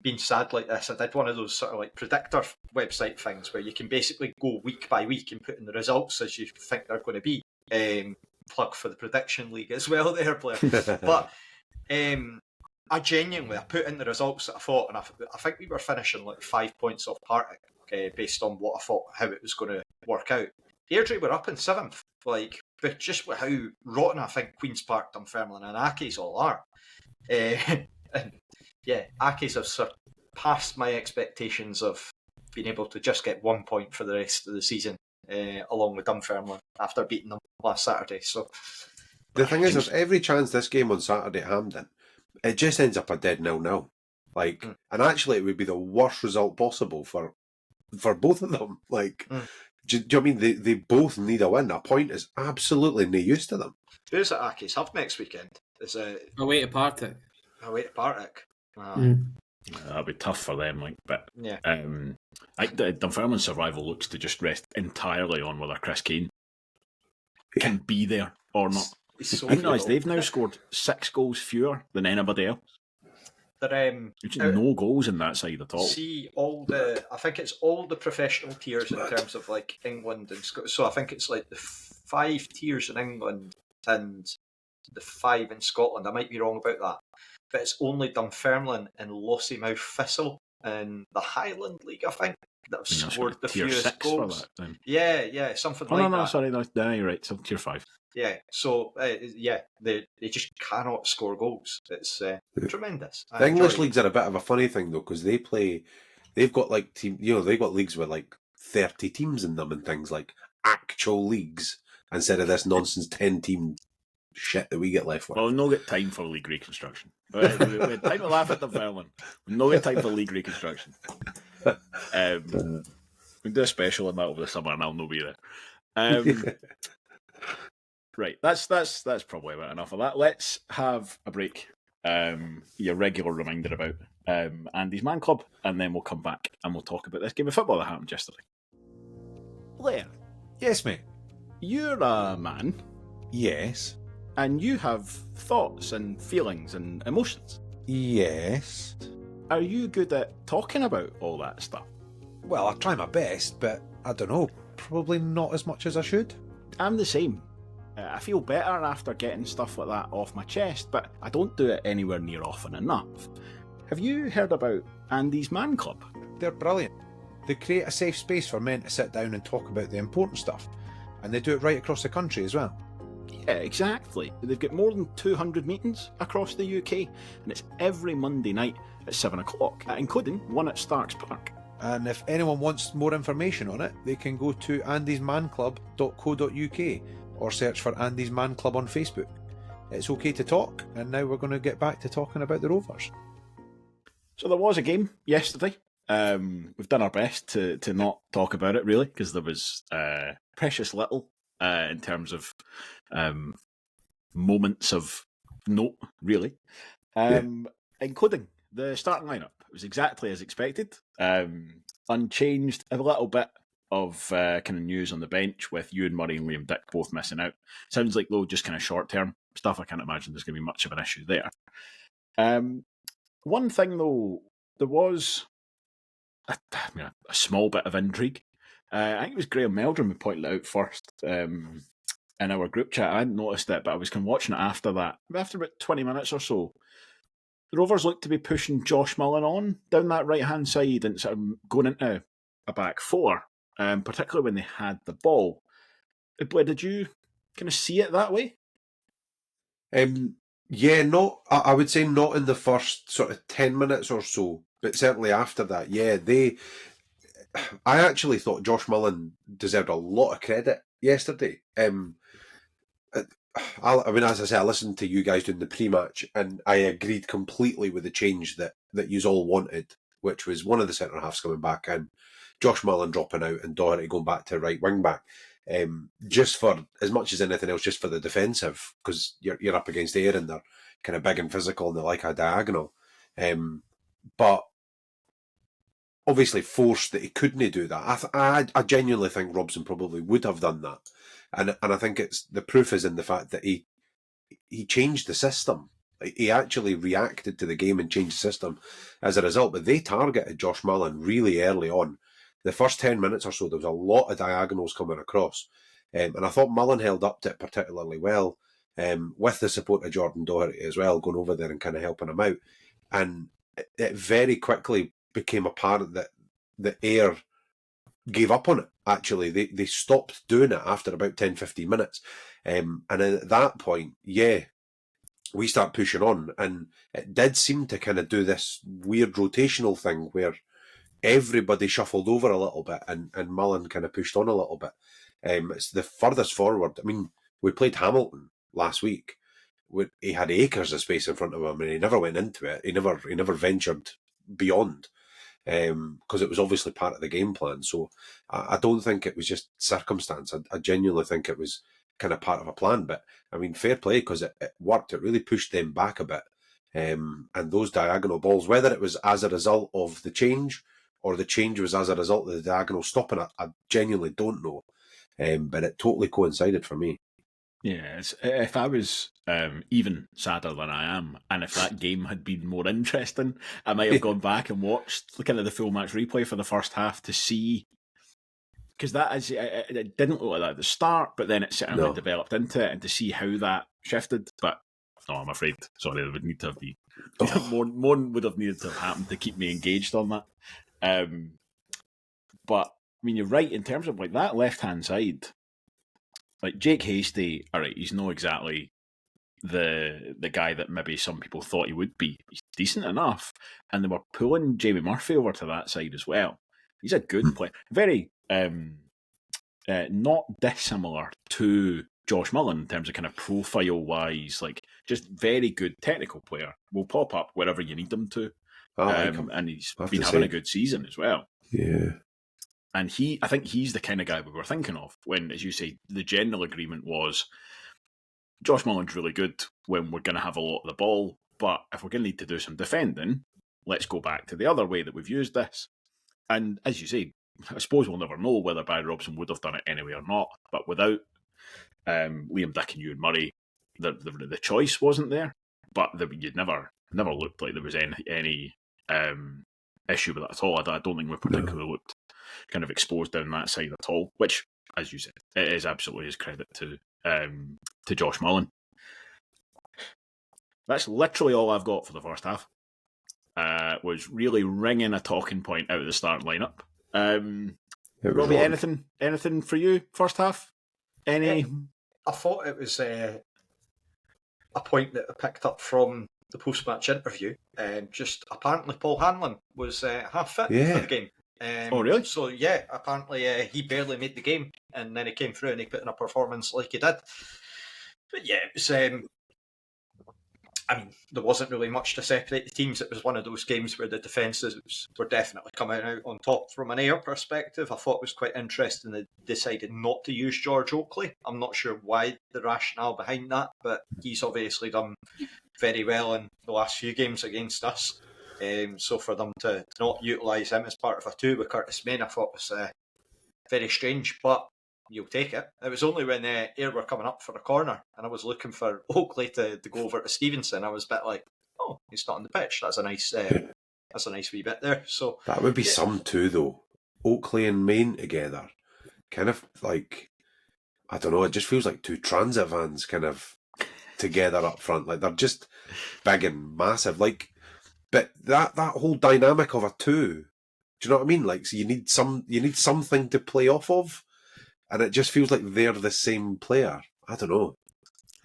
[SPEAKER 2] being sad like this. I did one of those sort of like predictor website things where you can basically go week by week and put in the results as you think they're going to be. Plug for the prediction league as well there, Blair. But I genuinely put in the results that I thought, and I think we were finishing like 5 points off Partick based on what I thought how it was going to work out. Airdrie were up in 7th, like, but just with how rotten I think Queen's Park, Dunfermline and Accies all are. And yeah, Accies have surpassed my expectations of being able to just get 1 point for the rest of the season, along with Dunfermline after beating them last Saturday. So
[SPEAKER 4] the thing is, there's every chance this game on Saturday at Hampden, it just ends up a dead 0-0. Like, and actually, it would be the worst result possible for both of them. Like, do you know what I mean? They both need a win. A point is absolutely no use to them.
[SPEAKER 2] Who's at Aki's Hub next weekend? Is it
[SPEAKER 3] Away to Partick.
[SPEAKER 2] away to Partick?
[SPEAKER 1] That'd be tough for them, like, but
[SPEAKER 2] Yeah.
[SPEAKER 1] I think the Dunfermline survival looks to just rest entirely on whether Chris Kane can be there or not.
[SPEAKER 2] He's so
[SPEAKER 1] I realise
[SPEAKER 2] fickle.
[SPEAKER 1] they've now scored 6 goals fewer than anybody else.
[SPEAKER 2] They're,
[SPEAKER 1] Which is no goals in that side at all.
[SPEAKER 2] See I think it's all the professional tiers in terms of like England and Scotland. So I think it's like the 5 tiers in England and the 5 in Scotland. I might be wrong about that, but it's only Dunfermline and Lossiemouth Thistle in the Highland League, I think, that have scored the
[SPEAKER 1] tier
[SPEAKER 2] fewest
[SPEAKER 1] 6
[SPEAKER 2] goals.
[SPEAKER 1] for that then.
[SPEAKER 2] Yeah, something like that.
[SPEAKER 1] No, sorry, no, you're right. So tier 5.
[SPEAKER 2] Yeah, so they just cannot score goals. It's tremendous.
[SPEAKER 4] The English leagues are a bit of a funny thing though, because they've got like they've got leagues with like 30 teams in them and things, like actual leagues, instead of this nonsense 10-team shit that we get left with.
[SPEAKER 1] Well, we've not got time for league reconstruction. We had time to laugh at the villain. We've not got time for league reconstruction. We do a special on that over the summer, and I'll not be there. Right, that's probably about enough of that. Let's have a break. Your regular reminder about Andy's Man Club, and then we'll come back and we'll talk about this game of football that happened yesterday. Blair,
[SPEAKER 5] Yes, mate.
[SPEAKER 1] you're a man,
[SPEAKER 5] Yes.
[SPEAKER 1] and you have thoughts and feelings and emotions.
[SPEAKER 5] Yes.
[SPEAKER 1] Are you good at talking about all that stuff?
[SPEAKER 5] Well, I try my best, but I don't know. Probably not as much as I should.
[SPEAKER 1] I'm the same. I feel better after getting stuff like that off my chest, but I don't do it anywhere near often enough. Have you heard about Andy's Man Club?
[SPEAKER 5] They're brilliant. They create a safe space for men to sit down and talk about the important stuff. And they do it right across the country as well.
[SPEAKER 1] Yeah, exactly. They've got more than 200 meetings across the UK, and it's every Monday night at 7 o'clock, including one at Starks Park.
[SPEAKER 5] And if anyone wants more information on it, they can go to andysmanclub.co.uk or search for Andy's Man Club on Facebook. It's okay to talk, and now we're going to get back to talking about the Rovers.
[SPEAKER 1] So there was a game yesterday. We've done our best to not talk about it, really, because there was precious little in terms of moments of note, really, including the starting lineup. It was exactly as expected, unchanged. A little bit of kind of news on the bench with Ewan Murray and Liam Dick both missing out. Sounds like, though, just kind of short-term stuff. I can't imagine there's going to be much of an issue there. One thing, though, there was a small bit of intrigue. I think it was Graham Meldrum who pointed it out first in our group chat. I hadn't noticed it, but I was kind of watching it after that. After about 20 minutes or so, the Rovers looked to be pushing Josh Mullen on down that right-hand side and sort of going into a back four, particularly when they had the ball. Blair, did you kind of see it that way?
[SPEAKER 4] Yeah, I would say not in the first sort of 10 minutes or so, but certainly after that, yeah, I actually thought Josh Mullen deserved a lot of credit yesterday. I mean, as I say, I listened to you guys doing the pre-match, and I agreed completely with the change that you all wanted, which was one of the centre-halves coming back and Josh Mullen dropping out and Doherty going back to right wing-back. Just for, as much as anything else, just for the defensive, because you're up against Ayr and they're kind of big and physical and they like a diagonal. But obviously forced that he couldn't do that. I genuinely think Robson probably would have done that. And I think the proof is in the fact that he changed the system. He actually reacted to the game and changed the system as a result. But they targeted Josh Mullen really early on. The first 10 minutes or so, there was a lot of diagonals coming across. And I thought Mullen held up to it particularly well, with the support of Jordan Doherty as well, going over there and kind of helping him out. And it very quickly became apparent that the Ayr gave up on it, actually. They stopped doing it after about 10-15 minutes. And at that point, we start pushing on. And it did seem to kind of do this weird rotational thing where everybody shuffled over a little bit and Mullen kind of pushed on a little bit. It's the furthest forward. I mean, we played Hamilton last week. He had acres of space in front of him and he never went into it. He never ventured beyond, because it was obviously part of the game plan. So I don't think it was just circumstance. I genuinely think it was kind of part of a plan. But I mean, fair play, because it worked. It really pushed them back a bit. And those diagonal balls, whether it was as a result of the change or the change was as a result of the diagonal stopping it, I genuinely don't know. But it totally coincided for me.
[SPEAKER 1] Yeah, if I was even sadder than I am, and if that game had been more interesting, I might have gone back and watched kind of the full match replay for the first half to see, because that is it didn't look like that at the start, but then it certainly developed into it, and to see how that shifted. But no, I'm afraid, sorry, there would need to have been more would have needed to have happened to keep me engaged on that. But I mean, you're right in terms of like that left hand side. Like Jake Hasty, all right, he's not exactly the guy that maybe some people thought he would be. He's decent enough, and they were pulling Jamie Murphy over to that side as well. He's a good player, very not dissimilar to Josh Mullen in terms of kind of profile wise, like just very good technical player. Will pop up wherever you need him to, and he's been having a good season as well.
[SPEAKER 4] Yeah.
[SPEAKER 1] And I think he's the kind of guy we were thinking of when, as you say, the general agreement was Josh Mullen's really good when we're going to have a lot of the ball, but if we're going to need to do some defending, let's go back to the other way that we've used this. And as you say, I suppose we'll never know whether Barry Robson would have done it anyway or not, but without Liam Dick and Ewan Murray, the choice wasn't there, but you'd never looked like there was any issue with that at all. I don't think we particularly looked kind of exposed down that side at all, which, as you said, it is absolutely his credit to Josh Mullen. That's literally all I've got for the first half. Was really ringing a talking point out of the start lineup. Robbie, anything for you first half? Any?
[SPEAKER 2] I thought it was a point that I picked up from the post-match interview. Just apparently Paul Hanlon was half fit for the game.
[SPEAKER 1] Oh, really?
[SPEAKER 2] So, yeah, apparently he barely made the game, and then he came through and he put in a performance like he did. But yeah, it was, I mean, there wasn't really much to separate the teams. It was one of those games where the defences were definitely coming out on top from an air perspective. I thought it was quite interesting they decided not to use George Oakley. I'm not sure why the rationale behind that, but he's obviously done very well in the last few games against us. So for them to not utilise him as part of a two with Curtis Main, I thought was very strange, but you'll take it. It was only when Ayr were coming up for a corner and I was looking for Oakley to go over to Stevenson. I was a bit like, oh, he's not on the pitch. That's a nice wee bit there. So
[SPEAKER 4] that would be some too, though. Oakley and Main together, kind of like, I don't know. It just feels like two transit vans kind of together up front. Like they're just big and massive. Like. But that whole dynamic of a two, do you know what I mean? Like, so you need something to play off of, and it just feels like they're the same player. I don't know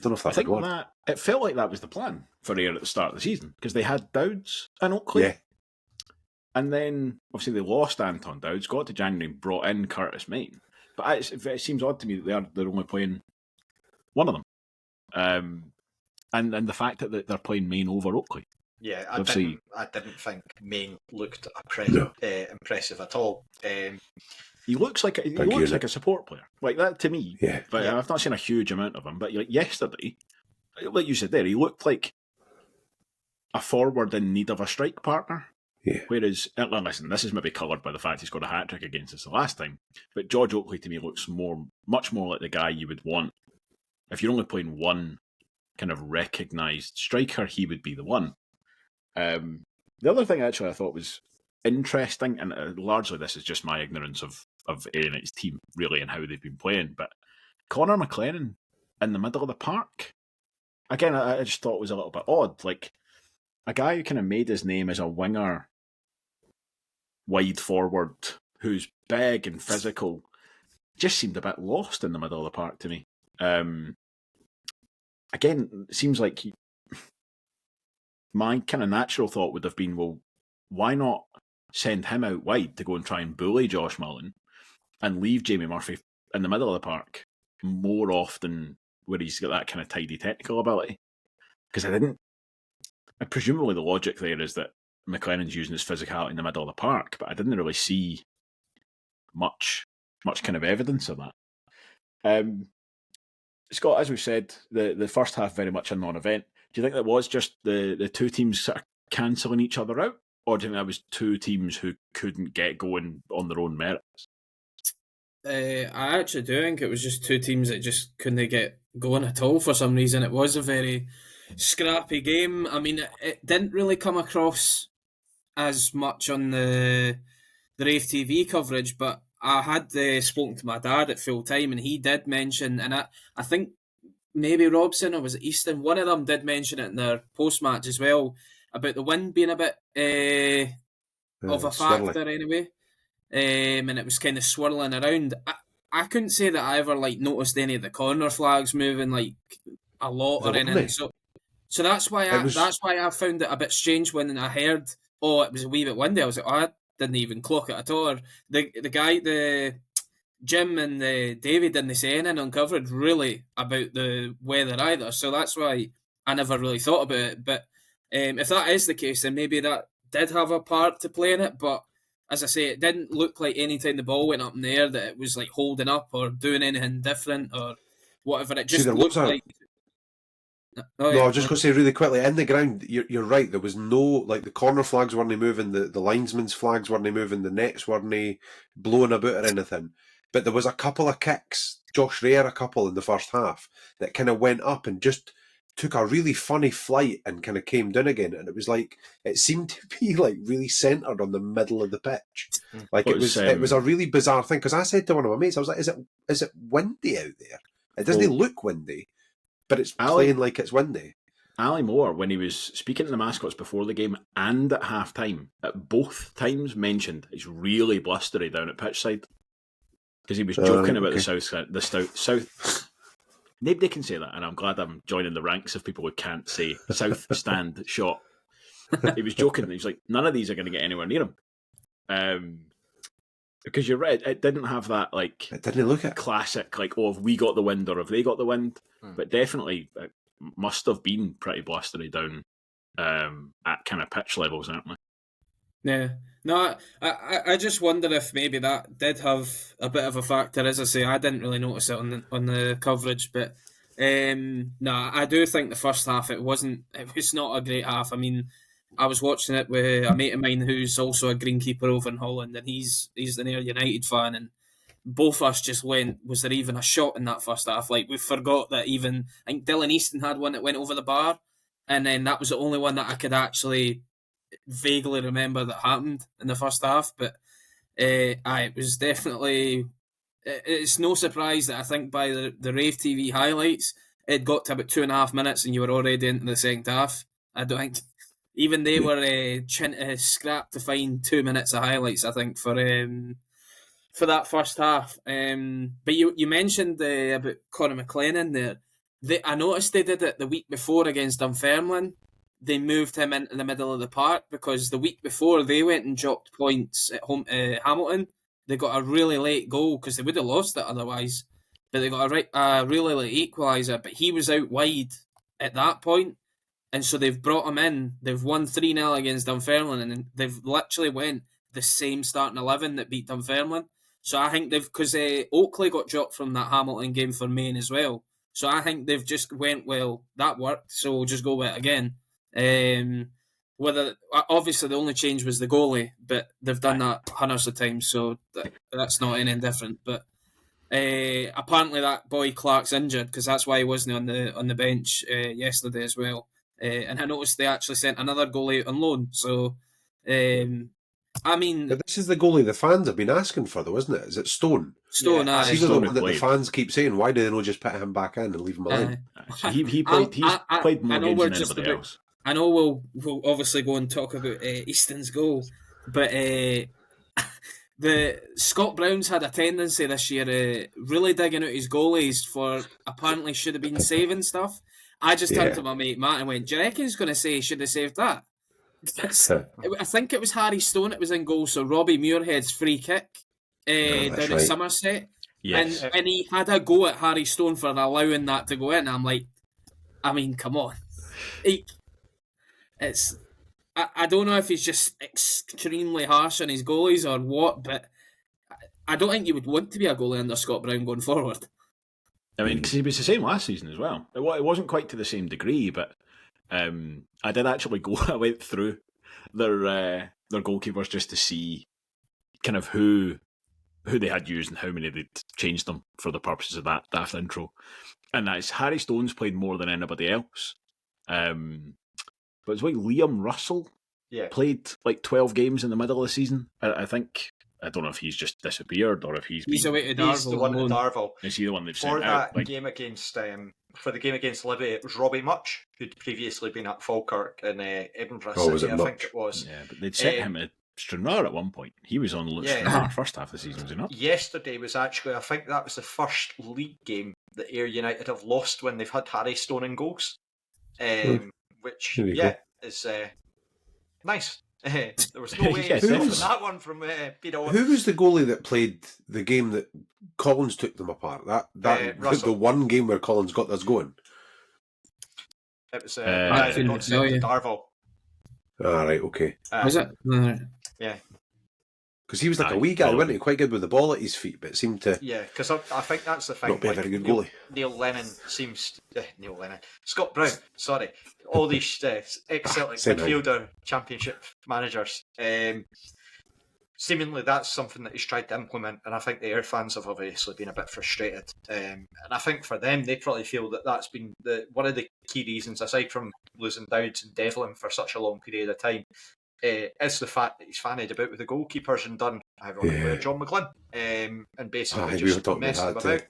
[SPEAKER 4] if that would work.
[SPEAKER 1] It felt like that was the plan for Ayr at the start of the season, because they had Dowds and Oakley, and then obviously they lost Anton Dowds, got to January, and brought in Curtis Main. But it seems odd to me that they're only playing one of them, and the fact that they're playing Main over Oakley.
[SPEAKER 2] Yeah, I didn't think Main looked impressive at all.
[SPEAKER 1] He looks like a support player, like that to me.
[SPEAKER 4] Yeah,
[SPEAKER 1] but I've not seen a huge amount of him. But like yesterday, like you said there, he looked like a forward in need of a strike partner.
[SPEAKER 4] Yeah.
[SPEAKER 1] Whereas, listen, this is maybe coloured by the fact he's got a hat trick against us the last time. But George Oakley to me looks much more like the guy you would want if you're only playing one kind of recognised striker. He would be the one. The other thing actually I thought was interesting, and largely this is just my ignorance of Ayr United's team really and how they've been playing, but Connor McLennan in the middle of the park again, I just thought it was a little bit odd. Like a guy who kind of made his name as a winger, wide forward, who's big and physical, just seemed a bit lost in the middle of the park to me. Again, it seems like my kind of natural thought would have been, well, why not send him out wide to go and try and bully Josh Mullen and leave Jamie Murphy in the middle of the park more often where he's got that kind of tidy technical ability? Because presumably the logic there is that McLennan's using his physicality in the middle of the park, but I didn't really see much kind of evidence of that. Scott, as we said, the first half very much a non-event. Do you think that was just the two teams sort of cancelling each other out, or do you think that was two teams who couldn't get going on their own merits?
[SPEAKER 3] I actually do think it was just two teams that just couldn't get going at all for some reason. It was a very scrappy game. I mean, it didn't really come across as much on the Rave TV coverage, but I had spoken to my dad at full time, and he did mention, and I think maybe Robson or was it Easton, one of them did mention it in their post match as well about the wind being a bit of a factor
[SPEAKER 4] swirly.
[SPEAKER 3] anyway, and it was kind of swirling around. I couldn't say that I ever noticed any of the corner flags moving a lot or anything. So that's why I found it a bit strange when I heard, oh, it was a wee bit windy. I was like, oh, I didn't even clock it at all. The Jim and David didn't say anything on coverage really about the weather either. So that's why I never really thought about it. But if that is the case, then maybe that did have a part to play in it. But as I say, it didn't look like any time the ball went up in the air that it was holding up or doing anything different or whatever. It just looked like.
[SPEAKER 4] I was just going to say really quickly, in the ground, you're right, there was no, the corner flags weren't moving, the linesman's flags weren't moving, the nets weren't blowing about or anything. But there was a couple of kicks, Josh Rea a couple in the first half, that kind of went up and just took a really funny flight and kind of came down again. And it was it seemed to be really centred on the middle of the pitch. It was a really bizarre thing, because I said to one of my mates, I was like, is it windy out there? It doesn't look windy, but it's playing like it's windy.
[SPEAKER 1] Ali Moore, when he was speaking to the mascots before the game and at half-time, at both times mentioned it's really blustery down at pitchside. Because he was joking about the south. Nobody can say that, and I'm glad I'm joining the ranks of people who can't say south stand shot. He was joking. He was like, none of these are going to get anywhere near him. Because you're right, it didn't have that
[SPEAKER 4] it didn't look at
[SPEAKER 1] classic have we got the wind or have they got the wind? But definitely it must have been pretty blustery down at kind of pitch level, certainly.
[SPEAKER 3] Yeah. No, I just wonder if maybe that did have a bit of a factor. As I say, I didn't really notice it on the coverage, but no, I do think the first half it was not a great half. I mean, I was watching it with a mate of mine who's also a greenkeeper over in Holland, and he's an Ayr United fan, and both of us just went, was there even a shot in that first half? We forgot that even, I think Dylan Easton had one that went over the bar, and then that was the only one that I could actually vaguely remember that happened in the first half. But it was definitely, it's no surprise that I think by the Rave TV highlights, it got to about 2.5 minutes and you were already into the second half. I don't think even they were trying to scrap to find 2 minutes of highlights, I think, for that first half. But you mentioned about Conor McLennan there. I noticed they did it the week before against Dunfermline. They moved him into the middle of the park because the week before they went and dropped points at home, Hamilton. They got a really late goal because they would have lost it otherwise. But they got a really late equaliser. But he was out wide at that point. And so they've brought him in. They've won 3-0 against Dunfermline. And they've literally went the same starting 11 that beat Dunfermline. So I think because Oakley got dropped from that Hamilton game for Maine as well. So I think they've just went, well, that worked, so we'll just go with it again. Whether obviously the only change was the goalie, but they've done that hundreds of times, so that's not any different. But apparently that boy Clark's injured because that's why he wasn't on the bench yesterday as well. And I noticed they actually sent another goalie on loan. So I mean,
[SPEAKER 4] but this is the goalie the fans have been asking for, though, isn't it? Is it Stone?
[SPEAKER 3] Stone,
[SPEAKER 4] yeah. He's the one that the fans keep saying, why do they not just put him back in and leave him alone?
[SPEAKER 1] He played more games than anybody else.
[SPEAKER 3] I know we'll obviously go and talk about Easton's goal, but the Scott Brown's had a tendency this year really digging out his goalies for apparently should have been saving stuff. I just turned to my mate Matt and went, do you reckon he's going to say he should have saved that? I think it was Harry Stone that was in goal, so Robbie Muirhead's free kick down at Somerset.
[SPEAKER 1] Yes.
[SPEAKER 3] And he had a go at Harry Stone for allowing that to go in. I'm like, I mean, come on. I don't know if he's just extremely harsh on his goalies or what, but I don't think you would want to be a goalie under Scott Brown going forward.
[SPEAKER 1] I mean, because he was the same last season as well. It wasn't quite to the same degree, but I did actually go. I went through their goalkeepers just to see kind of who they had used and how many they'd changed them for the purposes of that daft intro. And that's Harry Stone's played more than anybody else. But it's like Liam Russell played like 12 games in the middle of the season. I think. I don't know if he's just disappeared or if he's
[SPEAKER 3] away to Darvel.
[SPEAKER 2] He's the one at Darvel.
[SPEAKER 1] Is he the one they've
[SPEAKER 2] for
[SPEAKER 1] sent out?
[SPEAKER 2] that game against for the game against Livy? It was Robbie Much, who'd previously been at Falkirk in Edinburgh City. I think it was.
[SPEAKER 1] Yeah, but they'd sent him to Stranraer at one point. He was on Stranraer first half of the season, was he not?
[SPEAKER 2] Yesterday was actually, I think that was the first league game that Ayr United have lost when they've had Harry Stone in goals, which is nice. There was no way stopping that one from being on.
[SPEAKER 4] Who was the goalie that played the game that Collins took them apart? That the one game where Collins got us going.
[SPEAKER 2] It was Darvel.
[SPEAKER 4] Ah, right, okay.
[SPEAKER 3] Was it?
[SPEAKER 2] Yeah.
[SPEAKER 4] Because he was like a wee guy, wasn't he? Quite good with the ball at his feet, but it seemed to...
[SPEAKER 2] Yeah, because I think that's the thing.
[SPEAKER 4] Not be a very good goalie.
[SPEAKER 2] Neil Lennon seems... Neil Lennon. Scott Brown, sorry. All these ex-Celtic midfielder championship managers. Seemingly that's something that he's tried to implement, and I think the Ayr fans have obviously been a bit frustrated. And I think for them, they probably feel that that's been one of the key reasons, aside from losing Dowds and Devlin for such a long period of time, is the fact that he's fannied about with the goalkeepers and done, ironically, John McGlynn, and basically just messed them about.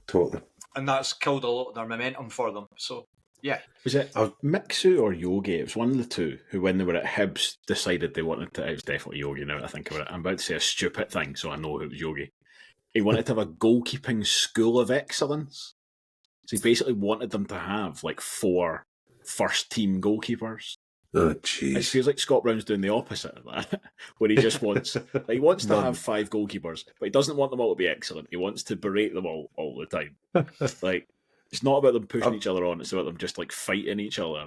[SPEAKER 4] Totally.
[SPEAKER 2] And that's killed a lot of their momentum for them. So, yeah.
[SPEAKER 1] Was it Mixu or Yogi? It was one of the two who, when they were at Hibs, decided they wanted to... It was definitely Yogi now that I think about it. I'm about to say a stupid thing, so I know it was Yogi. He wanted to have a goalkeeping school of excellence. So he basically wanted them to have like 4 first-team goalkeepers.
[SPEAKER 4] Oh, jeez.
[SPEAKER 1] It feels like Scott Brown's doing the opposite of that, where he just wants... he wants to have 5 goalkeepers, but he doesn't want them all to be excellent. He wants to berate them all the time. Like, it's not about them pushing each other on, it's about them just like fighting each other.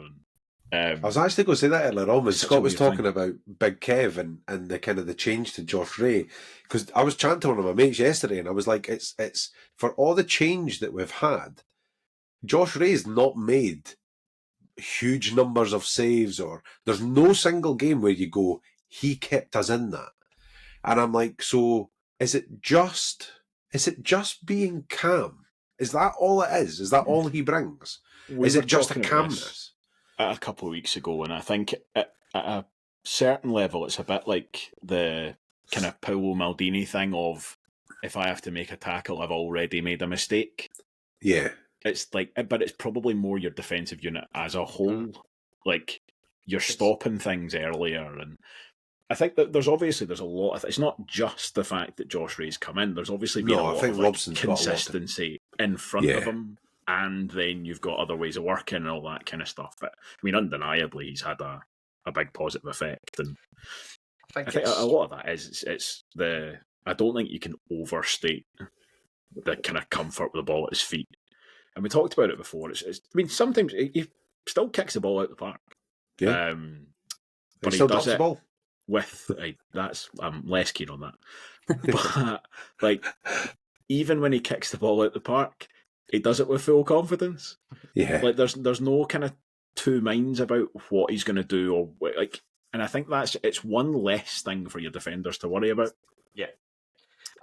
[SPEAKER 4] I was actually going to say that earlier on when Scott was talking about Big Kev and the kind of the change to Josh Ray, because I was chatting to one of my mates yesterday and I was like, it's for all the change that we've had, Josh Ray's not made huge numbers of saves, or there's no single game where you go, he kept us in that. And I'm like, so is it just being calm? Is that all it is? Is that all he brings? Is it just a calmness?
[SPEAKER 1] A couple of weeks ago, and I think at a certain level it's a bit like the kind of Paolo Maldini thing of, if I have to make a tackle, I've already made a mistake.
[SPEAKER 4] Yeah.
[SPEAKER 1] It's like, but it's probably more your defensive unit as a whole. Like, you're stopping things earlier, and I think that there's a lot of... It's not just the fact that Josh Ray's come in. There's obviously been a lot of consistency in front of him, and then you've got other ways of working and all that kind of stuff. But I mean, undeniably, he's had a big positive effect, and I think a lot of that is it's the... I don't think you can overstate the kind of comfort with the ball at his feet. And we talked about it before. I mean, sometimes he still kicks the ball out the park.
[SPEAKER 4] Yeah.
[SPEAKER 1] But he does it with... I'm less keen on that. But, like, even when he kicks the ball out the park, he does it with full confidence.
[SPEAKER 4] Yeah.
[SPEAKER 1] Like, there's no kind of two minds about what he's going to do, or like... And I think it's one less thing for your defenders to worry about.
[SPEAKER 2] Yeah.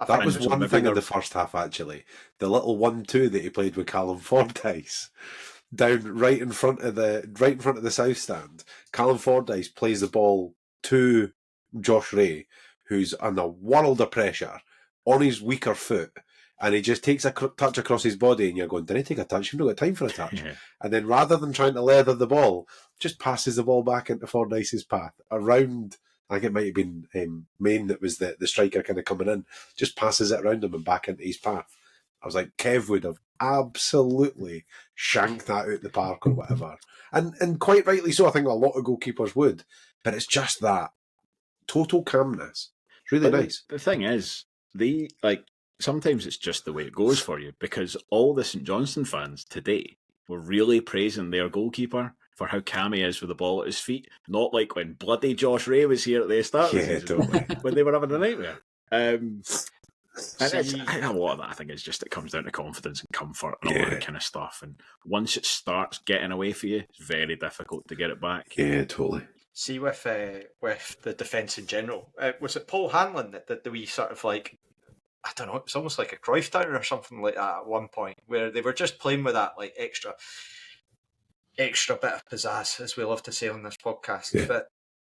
[SPEAKER 4] That was one thing in the first half, actually. The little 1-2 that he played with Callum Fordyce down right in front of the south stand. Callum Fordyce plays the ball to Josh Ray, who's under a world of pressure on his weaker foot, and he just takes a touch across his body, and you're going, did he take a touch? You've not got time for a touch.
[SPEAKER 1] Yeah.
[SPEAKER 4] And then rather than trying to leather the ball, just passes the ball back into Fordyce's path around... I think it might have been Main that was the striker kind of coming in, just passes it around him and back into his path. I was like, Kev would have absolutely shanked that out the park or whatever. And quite rightly so, I think a lot of goalkeepers would. But it's just that total calmness. It's really nice.
[SPEAKER 1] The thing is, sometimes it's just the way it goes for you, because all the St Johnstone fans today were really praising their goalkeeper for how calm he is with the ball at his feet. Not like when bloody Josh Ray was here at the start of the
[SPEAKER 4] Yeah,
[SPEAKER 1] season,
[SPEAKER 4] totally.
[SPEAKER 1] when they were having a nightmare. And
[SPEAKER 2] See-
[SPEAKER 1] a lot of that, I think, is just it comes down to confidence and comfort and all
[SPEAKER 4] Yeah.
[SPEAKER 1] that kind of stuff. And once it starts getting away for you, it's very difficult to get it back.
[SPEAKER 4] Yeah, totally.
[SPEAKER 2] See, with the defence in general, was it Paul Hanlon that did the wee sort of like, I don't know, it's almost like a Cruyff down or something like that at one point, where they were just playing with that like extra bit of pizzazz, as we love to say on this podcast.
[SPEAKER 4] Yeah.
[SPEAKER 2] But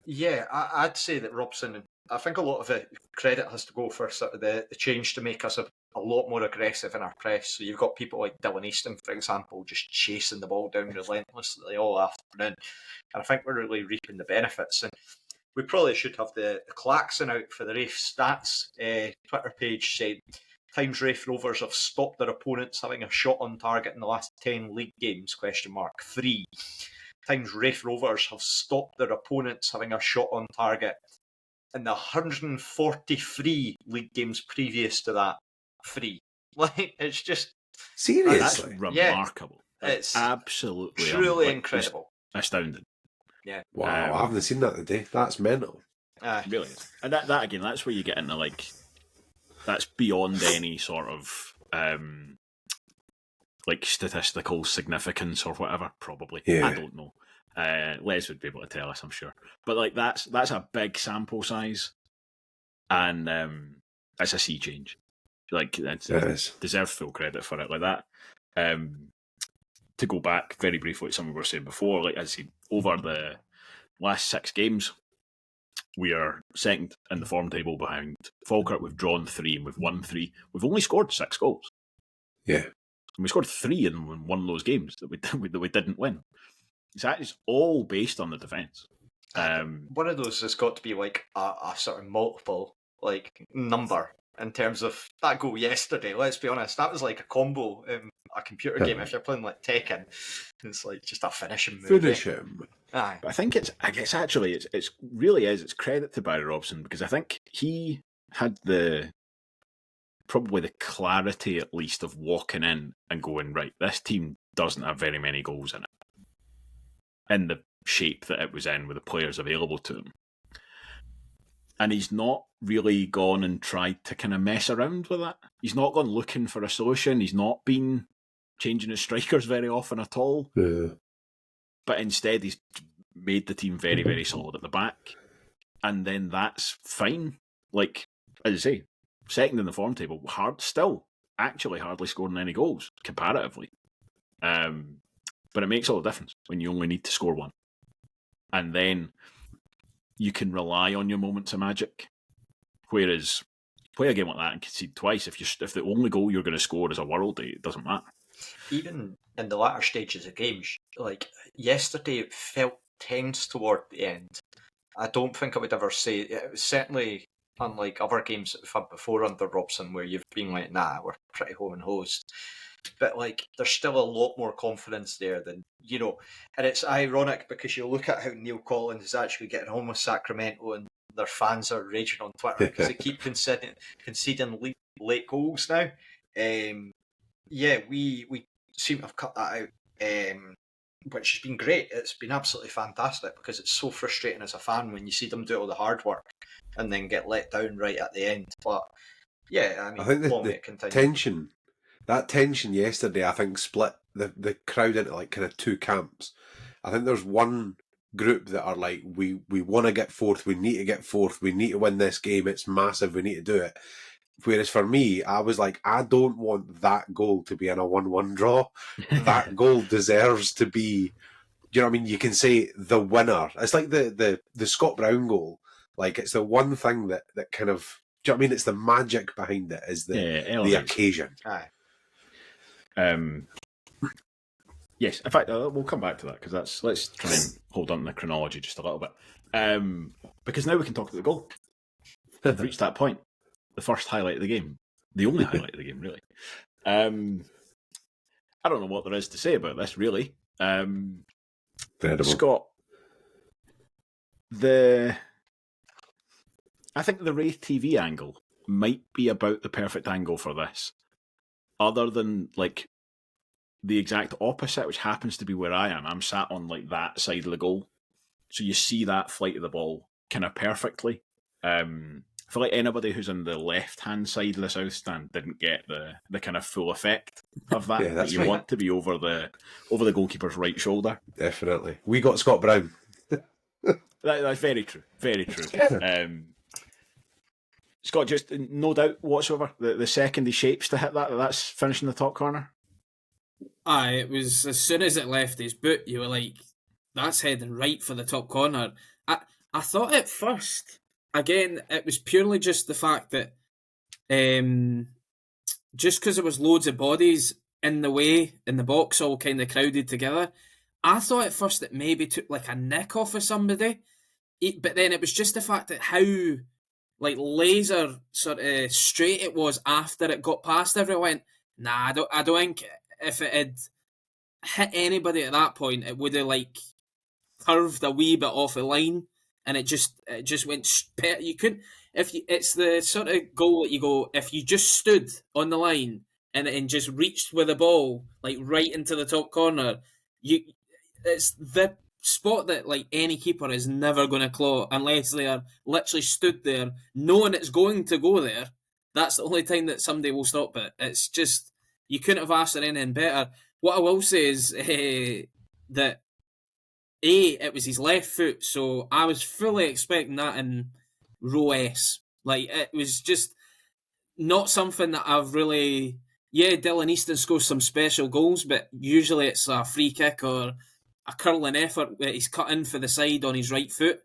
[SPEAKER 2] yeah, I'd say that Robson, I think a lot of it credit has to go for sort of the change to make us a lot more aggressive in our press. So you've got people like Dylan Easton, for example, just chasing the ball down relentlessly all afternoon. And I think we're really reaping the benefits. And we probably should have the klaxon out for the Rafe Stats Twitter page saying, times Rafe Rovers have stopped their opponents having a shot on target in the last 10 league games, ? 3. Times Rafe Rovers have stopped their opponents having a shot on target in the 143 league games previous to that. 3. Like, it's just...
[SPEAKER 1] That's
[SPEAKER 4] Seriously?
[SPEAKER 1] remarkable.
[SPEAKER 2] It's
[SPEAKER 1] absolutely
[SPEAKER 2] truly
[SPEAKER 1] just
[SPEAKER 2] incredible.
[SPEAKER 1] astounding.
[SPEAKER 2] Yeah.
[SPEAKER 4] Wow, I haven't seen that today. That's mental.
[SPEAKER 1] It really is. And that again, that's where you get into like, that's beyond any sort of like statistical significance or whatever. Probably,
[SPEAKER 4] Yeah.
[SPEAKER 1] I don't know. Les would be able to tell us, I'm sure. But like that's a big sample size, and it's a sea change. Like
[SPEAKER 4] It is.
[SPEAKER 1] deserve full credit for it. Like that. To go back very briefly to something we were saying before, like as over the last 6 games, we are second in the form table behind Falkirk. We've drawn 3 and we've won 3. We've only scored 6 goals.
[SPEAKER 4] Yeah.
[SPEAKER 1] And we scored 3 in one of those games that we didn't win. So that is all based on the defence.
[SPEAKER 2] One of those has got to be like a sort of multiple like number in terms of that goal yesterday. Let's be honest, that was like a combo in a computer game. If you're playing like Tekken, it's like just a finishing move.
[SPEAKER 4] Finish him.
[SPEAKER 2] Aye.
[SPEAKER 1] But I think it's credit to Barry Robson, because I think he had probably the clarity at least of walking in and going, right, this team doesn't have very many goals in it, in the shape that it was in with the players available to him. And he's not really gone and tried to kind of mess around with that. He's not gone looking for a solution. He's not been changing his strikers very often at all.
[SPEAKER 4] Yeah.
[SPEAKER 1] But instead, he's made the team very, very solid at the back. And then that's fine. Like, as I say, second in the form table, actually hardly scoring any goals, comparatively. But it makes all the difference when you only need to score 1. And then you can rely on your moments of magic. Whereas, play a game like that and concede twice, if the only goal you're going to score is a worldie, it doesn't matter.
[SPEAKER 2] Even in the latter stages of games, like yesterday, it felt tense toward the end. I don't think I would ever say it was certainly unlike other games that we've had before under Robson, where you've been like, nah, we're pretty home and hosed. But like, there's still a lot more confidence there than, and it's ironic because you look at how Neil Collins is actually getting on with Sacramento and their fans are raging on Twitter because they keep conceding late goals now. We seem to have cut that out, which has been great. It's been absolutely fantastic because it's so frustrating as a fan when you see them do all the hard work and then get let down right at the end. But yeah,
[SPEAKER 4] I think
[SPEAKER 2] long may
[SPEAKER 4] the
[SPEAKER 2] it continue.
[SPEAKER 4] tension yesterday, I think, split the crowd into like kind of 2 camps. I think there's one group that are like, we want to get fourth, we need to get fourth, we need to win this game, it's massive, we need to do it. Whereas for me, I was like, I don't want that goal to be in a 1-1 draw. That goal deserves to be, you know what I mean? You can say the winner. It's like the Scott Brown goal. Like, it's the one thing that kind of, do you know what I mean? It's the magic behind it, is the occasion.
[SPEAKER 2] Aye.
[SPEAKER 1] Yes, in fact, we'll come back to that because let's try and hold on to the chronology just a little bit. Because now we can talk about the goal. We've reached that point. The first highlight of the game. The only highlight of the game, really. I don't know what there is to say about this, really.
[SPEAKER 4] Incredible.
[SPEAKER 1] Scott, I think the Wraith TV angle might be about the perfect angle for this. Other than, like, the exact opposite, which happens to be where I am. I'm sat on like that side of the goal, so you see that flight of the ball kind of perfectly. I feel like anybody who's on the left-hand side of the south stand didn't get the kind of full effect of that.
[SPEAKER 4] Yeah, that's
[SPEAKER 1] you
[SPEAKER 4] right.
[SPEAKER 1] want to be over the goalkeeper's right shoulder.
[SPEAKER 4] Definitely. We got Scott Brown.
[SPEAKER 1] That's very true. Very true. Scott, just no doubt whatsoever, the second he shapes to hit that's finishing the top corner.
[SPEAKER 3] Aye, it was as soon as it left his boot, you were like, that's heading right for the top corner. I thought at first, again, it was purely just the fact that just because there was loads of bodies in the way, in the box, all kind of crowded together, I thought at first it maybe took like a nick off of somebody. But then it was just the fact that how like laser sort of straight it was after it got past everyone. Nah, I don't think if it had hit anybody at that point, it would have like curved a wee bit off the line, and it just went. You couldn't it's the sort of goal that you go if you just stood on the line and just reached with the ball like right into the top corner. It's the spot that like any keeper is never going to claw unless they are literally stood there knowing it's going to go there. That's the only time that somebody will stop it. It's just you couldn't have asked for anything better. What I will say is that it was his left foot, so I was fully expecting that in row S. Like it was just not something that I've really. Yeah, Dylan Easton scores some special goals, but usually it's a free kick or a curling effort that he's cut in for the side on his right foot.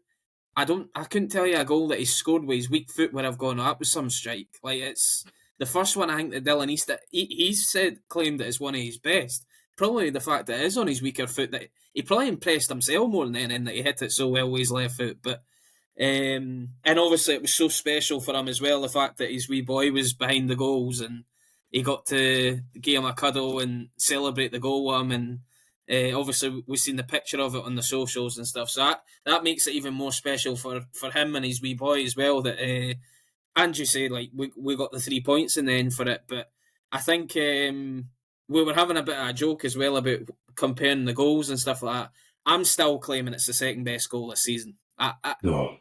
[SPEAKER 3] I couldn't tell you a goal that he scored with his weak foot where I've gone, that was some strike. Like it's the first one I think that Dylan Easton he's claimed that it's one of his best. Probably the fact that it is on his weaker foot that he probably impressed himself more than anything that he hit it so well with his left foot. But and obviously it was so special for him as well, the fact that his wee boy was behind the goals and he got to give him a cuddle and celebrate the goal with him, and obviously we've seen the picture of it on the socials and stuff, so that makes it even more special for him and his wee boy as well, that and you say like we got the 3 points in the end for it. But I think we were having a bit of a joke as well about comparing the goals and stuff like that. I'm still claiming it's the second best goal this season.
[SPEAKER 4] No.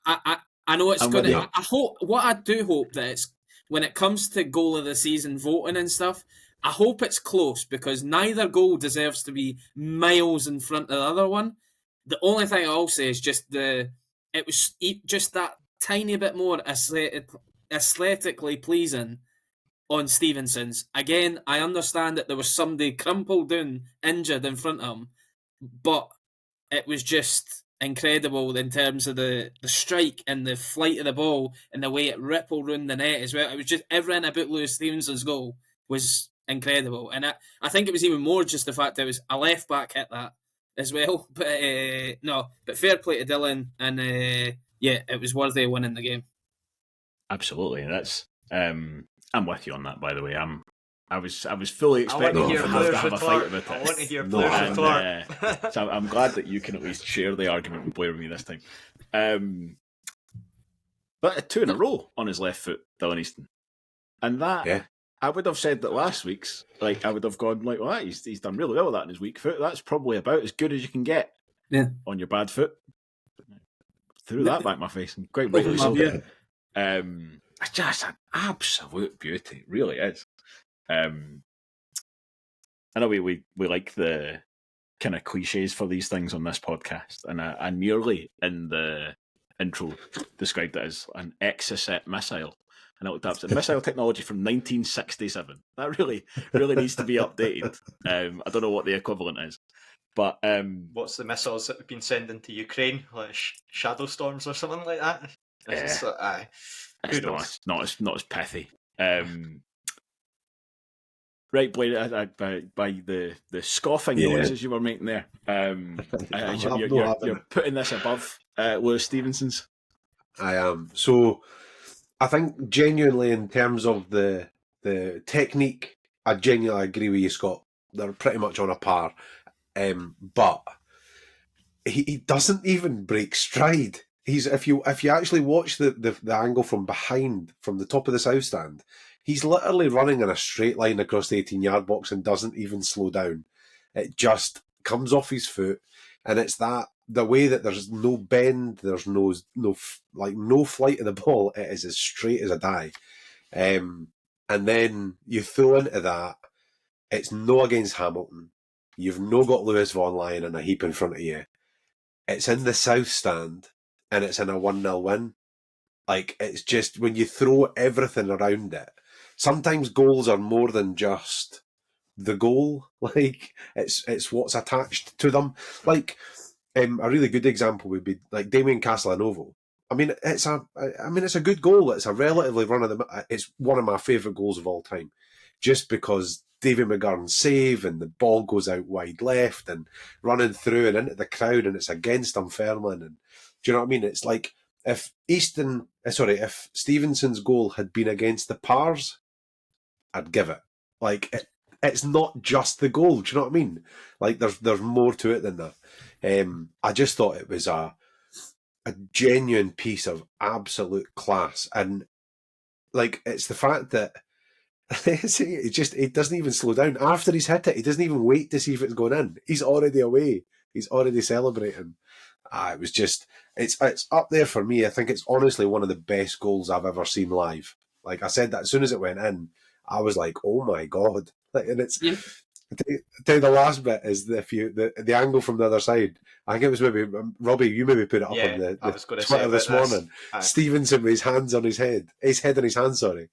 [SPEAKER 3] I know it's
[SPEAKER 1] I'm
[SPEAKER 3] going
[SPEAKER 1] with
[SPEAKER 3] to.
[SPEAKER 1] you.
[SPEAKER 3] I hope. What I do hope that it's when it comes to goal of the season voting and stuff. I hope it's close because neither goal deserves to be miles in front of the other one. The only thing I'll say is just it was just that tiny bit more aesthetically pleasing on Stevenson's. Again, I understand that there was somebody crumpled down, injured in front of him, but it was just incredible in terms of the strike and the flight of the ball and the way it rippled around the net as well. It was just everything about Lewis Stevenson's goal was incredible, and I think it was even more just the fact that it was a left back hit that as well. But but fair play to Dylan, and it was worthy of winning the game.
[SPEAKER 1] Absolutely, that's. I'm with you on that. By the way, I was fully expecting
[SPEAKER 2] I want to
[SPEAKER 1] for
[SPEAKER 2] hear
[SPEAKER 1] us to
[SPEAKER 2] Blair
[SPEAKER 1] have a
[SPEAKER 2] for
[SPEAKER 1] fight
[SPEAKER 2] Clark.
[SPEAKER 1] about
[SPEAKER 2] I
[SPEAKER 1] it.
[SPEAKER 2] want to hear
[SPEAKER 4] No,
[SPEAKER 2] Blair for
[SPEAKER 1] And,
[SPEAKER 2] Clark.
[SPEAKER 1] so I'm glad that you can at least share the argument with Blair with me this time. But 2 in a row on his left foot, Dylan Easton, and that.
[SPEAKER 4] Yeah.
[SPEAKER 1] I would have said that last week's, like I would have gone like, well, he's done really well with that in his weak foot. That's probably about as good as you can get on your bad foot. Threw that back my face, and quite rightly so.
[SPEAKER 3] Yeah.
[SPEAKER 1] It's just an absolute beauty, it really is. I know we like the kind of cliches for these things on this podcast, and I nearly in the intro described it as an Exocet missile. And I looked up, it's missile technology from 1967. That really needs to be updated. I don't know what the equivalent is. But
[SPEAKER 2] What's the missiles that we've been sending to Ukraine? Like shadow storms or something like that?
[SPEAKER 1] It's
[SPEAKER 2] Kudos.
[SPEAKER 1] not as pithy. Right, Blair, by the scoffing noises you were making there, you're putting this above Lewis Stevenson's.
[SPEAKER 4] I am. So I think genuinely in terms of the technique, I genuinely agree with you, Scott. They're pretty much on a par. But he doesn't even break stride. If you actually watch the angle from behind, from the top of the south stand, He's literally running in a straight line across the 18-yard box and doesn't even slow down. It just comes off his foot, and it's the way that there's no bend, there's no flight of the ball. It is as straight as a die. And then you throw into that, it's no against Hamilton. You've no got Lewis Vaughan lying in a heap in front of you. It's in the South Stand, and it's in a 1-0 win. Like, it's just, when you throw everything around it, sometimes goals are more than just the goal. Like, it's what's attached to them. Like, a really good example would be like Damien Castelanovo. I mean, it's a good goal. It's a relatively it's one of my favourite goals of all time, just because Davy McGurn's save and the ball goes out wide left and running through and into the crowd, and it's against Dunfermline. And do you know what I mean? It's like if Stevenson's goal had been against the Pars, I'd give it. Like, it's not just the goal. Do you know what I mean? Like, there's more to it than that. I just thought it was a genuine piece of absolute class, and like, it's the fact that it doesn't even slow down after he's hit it. He doesn't even wait to see if it's going in. He's already away. He's already celebrating. It was just, it's up there for me. I think it's honestly one of the best goals I've ever seen live. Like I said, that as soon as it went in, I was like, oh my god! Like, and it's. Yeah. I tell you, the last bit is the angle from the other side. I think it was maybe Robbie. You maybe put it up on the Twitter this morning. Stevenson with his hands on his head on his hands. Sorry,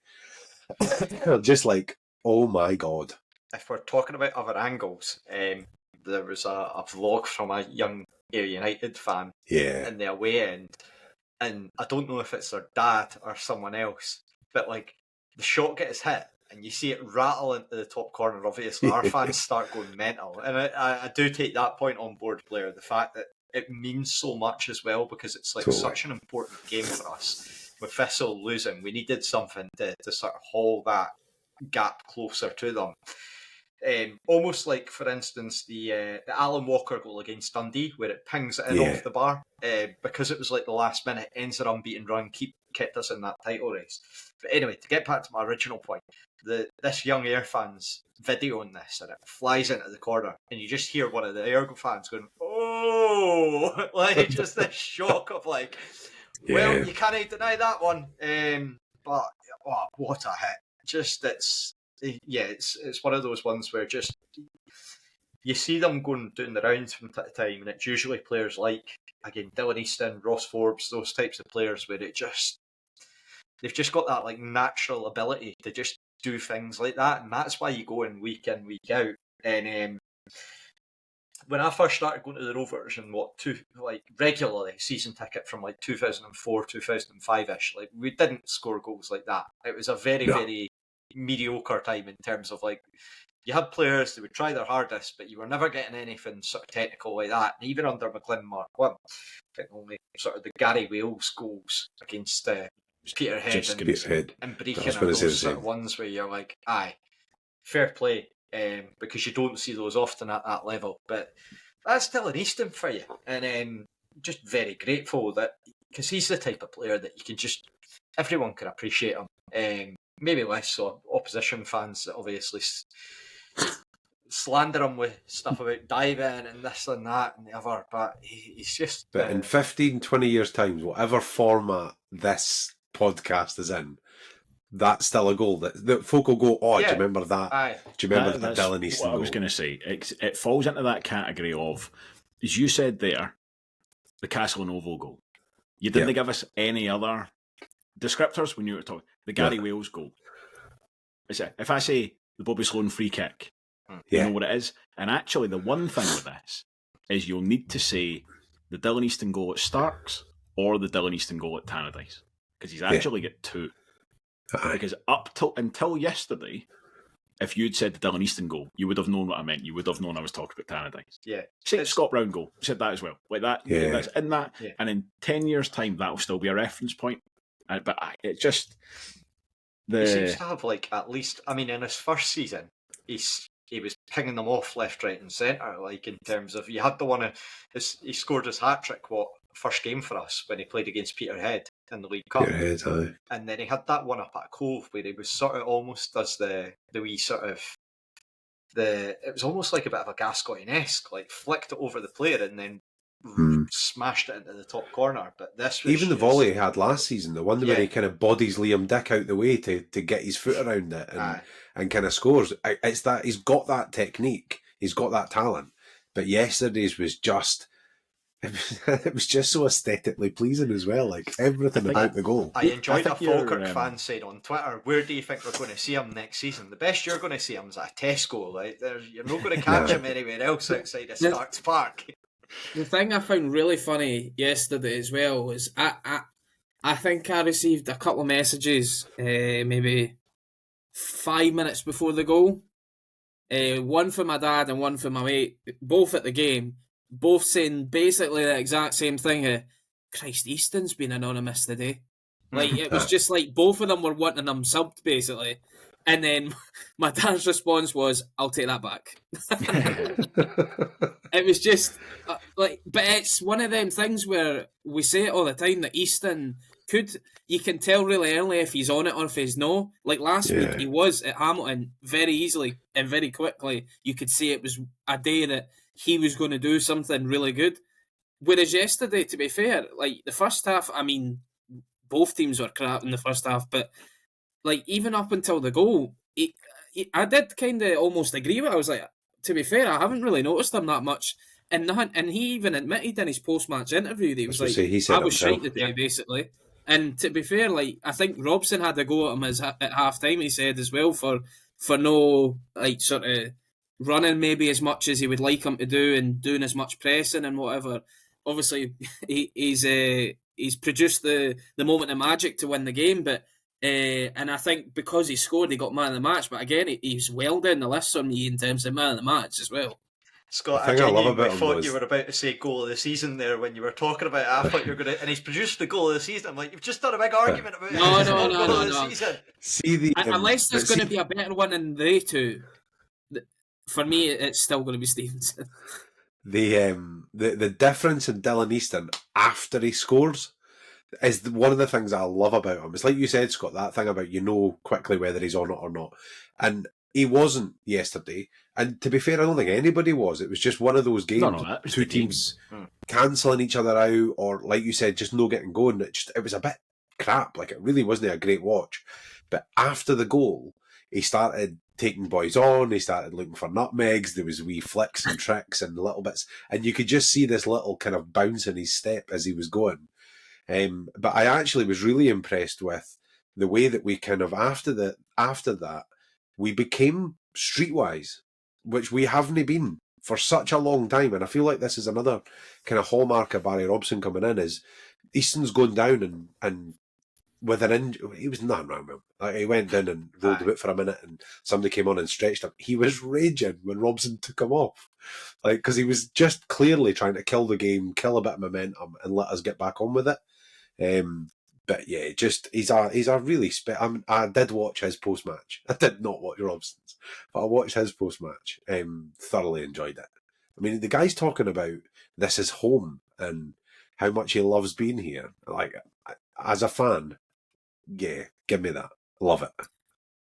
[SPEAKER 4] just like, oh my god.
[SPEAKER 2] If we're talking about other angles, there was a vlog from a young Ayr United fan in the away end, and I don't know if it's their dad or someone else, but like the shot gets hit. And you see it rattle into the top corner. Obviously, our fans start going mental. And I do take that point on board, Blair. The fact that it means so much as well, because it's like such an important game for us. With Thistle losing, we needed something to sort of haul that gap closer to them. Almost like, for instance, the Alan Walker goal against Dundee, where it pings it in off the bar, because it was like the last minute, ends an unbeaten run, kept us in that title race. But anyway, to get back to my original point, this young Ayr fan's videoing this, and it flies into the corner, and you just hear one of the Ayr fans going, "Oh!" Like, just this shock of like, well, you can't deny that one. But what a hit! Just it's one of those ones where just you see them doing the rounds from time to time, and it's usually players like, again, Dylan Easton, Ross Forbes, those types of players where they've just got that like natural ability to just do things like that, and that's why you go in, week out. And when I first started going to the Rovers and regularly season ticket from like 2004, 2005-ish, like, we didn't score goals like that. It was a very, very mediocre time in terms of like, you had players that would try their hardest, but you were never getting anything sort of technical like that. And even under McGlynn Mark 1, I think only sort of the Gary Wales goals against Peterhead and Brechin are those sort of ones where you're like, aye, fair play, because you don't see those often at that level. But that's Dylan Easton for you, and just very grateful that, because he's the type of player that you can just, everyone can appreciate him. Maybe less so opposition fans that obviously slander him with stuff about diving and this and that and the other, but he's just...
[SPEAKER 4] But in 15, 20 years' time, whatever format this podcast is in, that's still a goal that folk will go, do you remember that?
[SPEAKER 2] Aye.
[SPEAKER 4] Do you remember that Dylan Easton goal?
[SPEAKER 1] I was going to say, it falls into that category of, as you said there, the Castelanovo goal. You didn't give us any other descriptors when you were talking. The Gary Wales goal. If I say the Bobby Sloan free kick, you know what it is. And actually, the one thing with this is you'll need to say the Dylan Easton goal at Starks or the Dylan Easton goal at Tannadice, because he's actually got two. Because until yesterday, if you'd said the Dylan Easton goal, you would have known what I meant. You would have known I was talking about Tannadice.
[SPEAKER 2] Yeah.
[SPEAKER 1] Say Scott Brown goal. Said that as well. Like that.
[SPEAKER 4] Yeah.
[SPEAKER 1] That's in that. Yeah. And in 10 years' time, that will still be a reference point. But it just...
[SPEAKER 2] He seems to have, like, at least... I mean, in his first season, he was pinging them off left, right and centre, like, in terms of... You had the one... He scored his hat-trick, first game for us, when he played against Peterhead. in the League Cup.
[SPEAKER 4] Your head, aye.
[SPEAKER 2] And then he had that one up at Cove where he was sort of almost does the wee sort of it was almost like a bit of a Gascoigne-esque, like flicked it over the player and then smashed it into the top corner. But this was
[SPEAKER 4] Even the volley he had last season, the one where
[SPEAKER 2] Yeah.
[SPEAKER 4] he kind of bodies Liam Dick out the way to get his foot around it and kind of scores. It's that he's got that technique, he's got that talent. But yesterday's was just, it was just so aesthetically pleasing as well. Like everything about the goal.
[SPEAKER 2] I enjoyed
[SPEAKER 1] I
[SPEAKER 2] a
[SPEAKER 1] think you're,
[SPEAKER 2] Falkirk fan saying on Twitter, "Where do you think we're going to see him next season? The best you're going to see him is at Tesco. Like, you're not going to catch him anywhere else outside of Starks Park."
[SPEAKER 3] The thing I found really funny yesterday as well was I think I received a couple of messages maybe 5 minutes before the goal. One for my dad and one for my mate, both at the game, both saying basically the exact same thing. Christ, Easton's been anonymous today. Like, it was just like both of them were wanting him subbed, basically. And then my dad's response was, "I'll take that back." It was just but it's one of them things where we say it all the time that Easton you can tell really early if he's on it or if he's no. Like last week, he was at Hamilton very easily and very quickly. You could see it was a day that he was going to do something really good. Whereas yesterday, to be fair, like the first half, I mean, both teams were crap in the first half, but like even up until the goal, I did kind of almost agree with it. I was like, to be fair, I haven't really noticed him that much. And he even admitted in his post-match interview that he was like, I was shite today, basically. And to be fair, like I think Robson had a go at him at half-time, he said as well, for no like sort of running maybe as much as he would like him to do and doing as much pressing and whatever. Obviously, he's produced the moment of magic to win the game, but and I think because he scored, he got man of the match. But again, he's well down the list on me in terms of man of the match as well.
[SPEAKER 2] Scott, I genuinely thought you were about to say goal of the season there when you were talking about it. I thought you were going to, and he's produced the goal of the season. I'm like, you've just done a big argument about it.
[SPEAKER 3] No.
[SPEAKER 4] See
[SPEAKER 3] unless there's going to be a better one than they two, for me, it's still going to be Stevenson.
[SPEAKER 4] The difference in Dylan Easton after he scores is one of the things I love about him. It's like you said, Scott, that thing about you know quickly whether he's on it or not. And he wasn't yesterday. And to be fair, I don't think anybody was. It was just one of those games, two teams cancelling each other out, or like you said, just no getting going. It was a bit crap. Like, it really wasn't a great watch. But after the goal, he started taking boys on, he started looking for nutmegs, there was wee flicks and tricks and little bits, and you could just see this little kind of bounce in his step as he was going. But I actually was really impressed with the way that we kind of, after that, we became streetwise, which we haven't been for such a long time. And I feel like this is another kind of hallmark of Barry Robson coming in, is Easton's going down and with an injury, he was nothing wrong with him. Like, he went down and rolled a bit for a minute, and somebody came on and stretched him. He was raging when Robson took him off, like, because he was just clearly trying to kill the game, kill a bit of momentum, and let us get back on with it. But yeah, just he's a really I did watch his post match. I did not watch Robson's, but I watched his post match. Thoroughly enjoyed it. I mean, the guy's talking about this is home and how much he loves being here. Like, as a fan, yeah, give me that. Love it.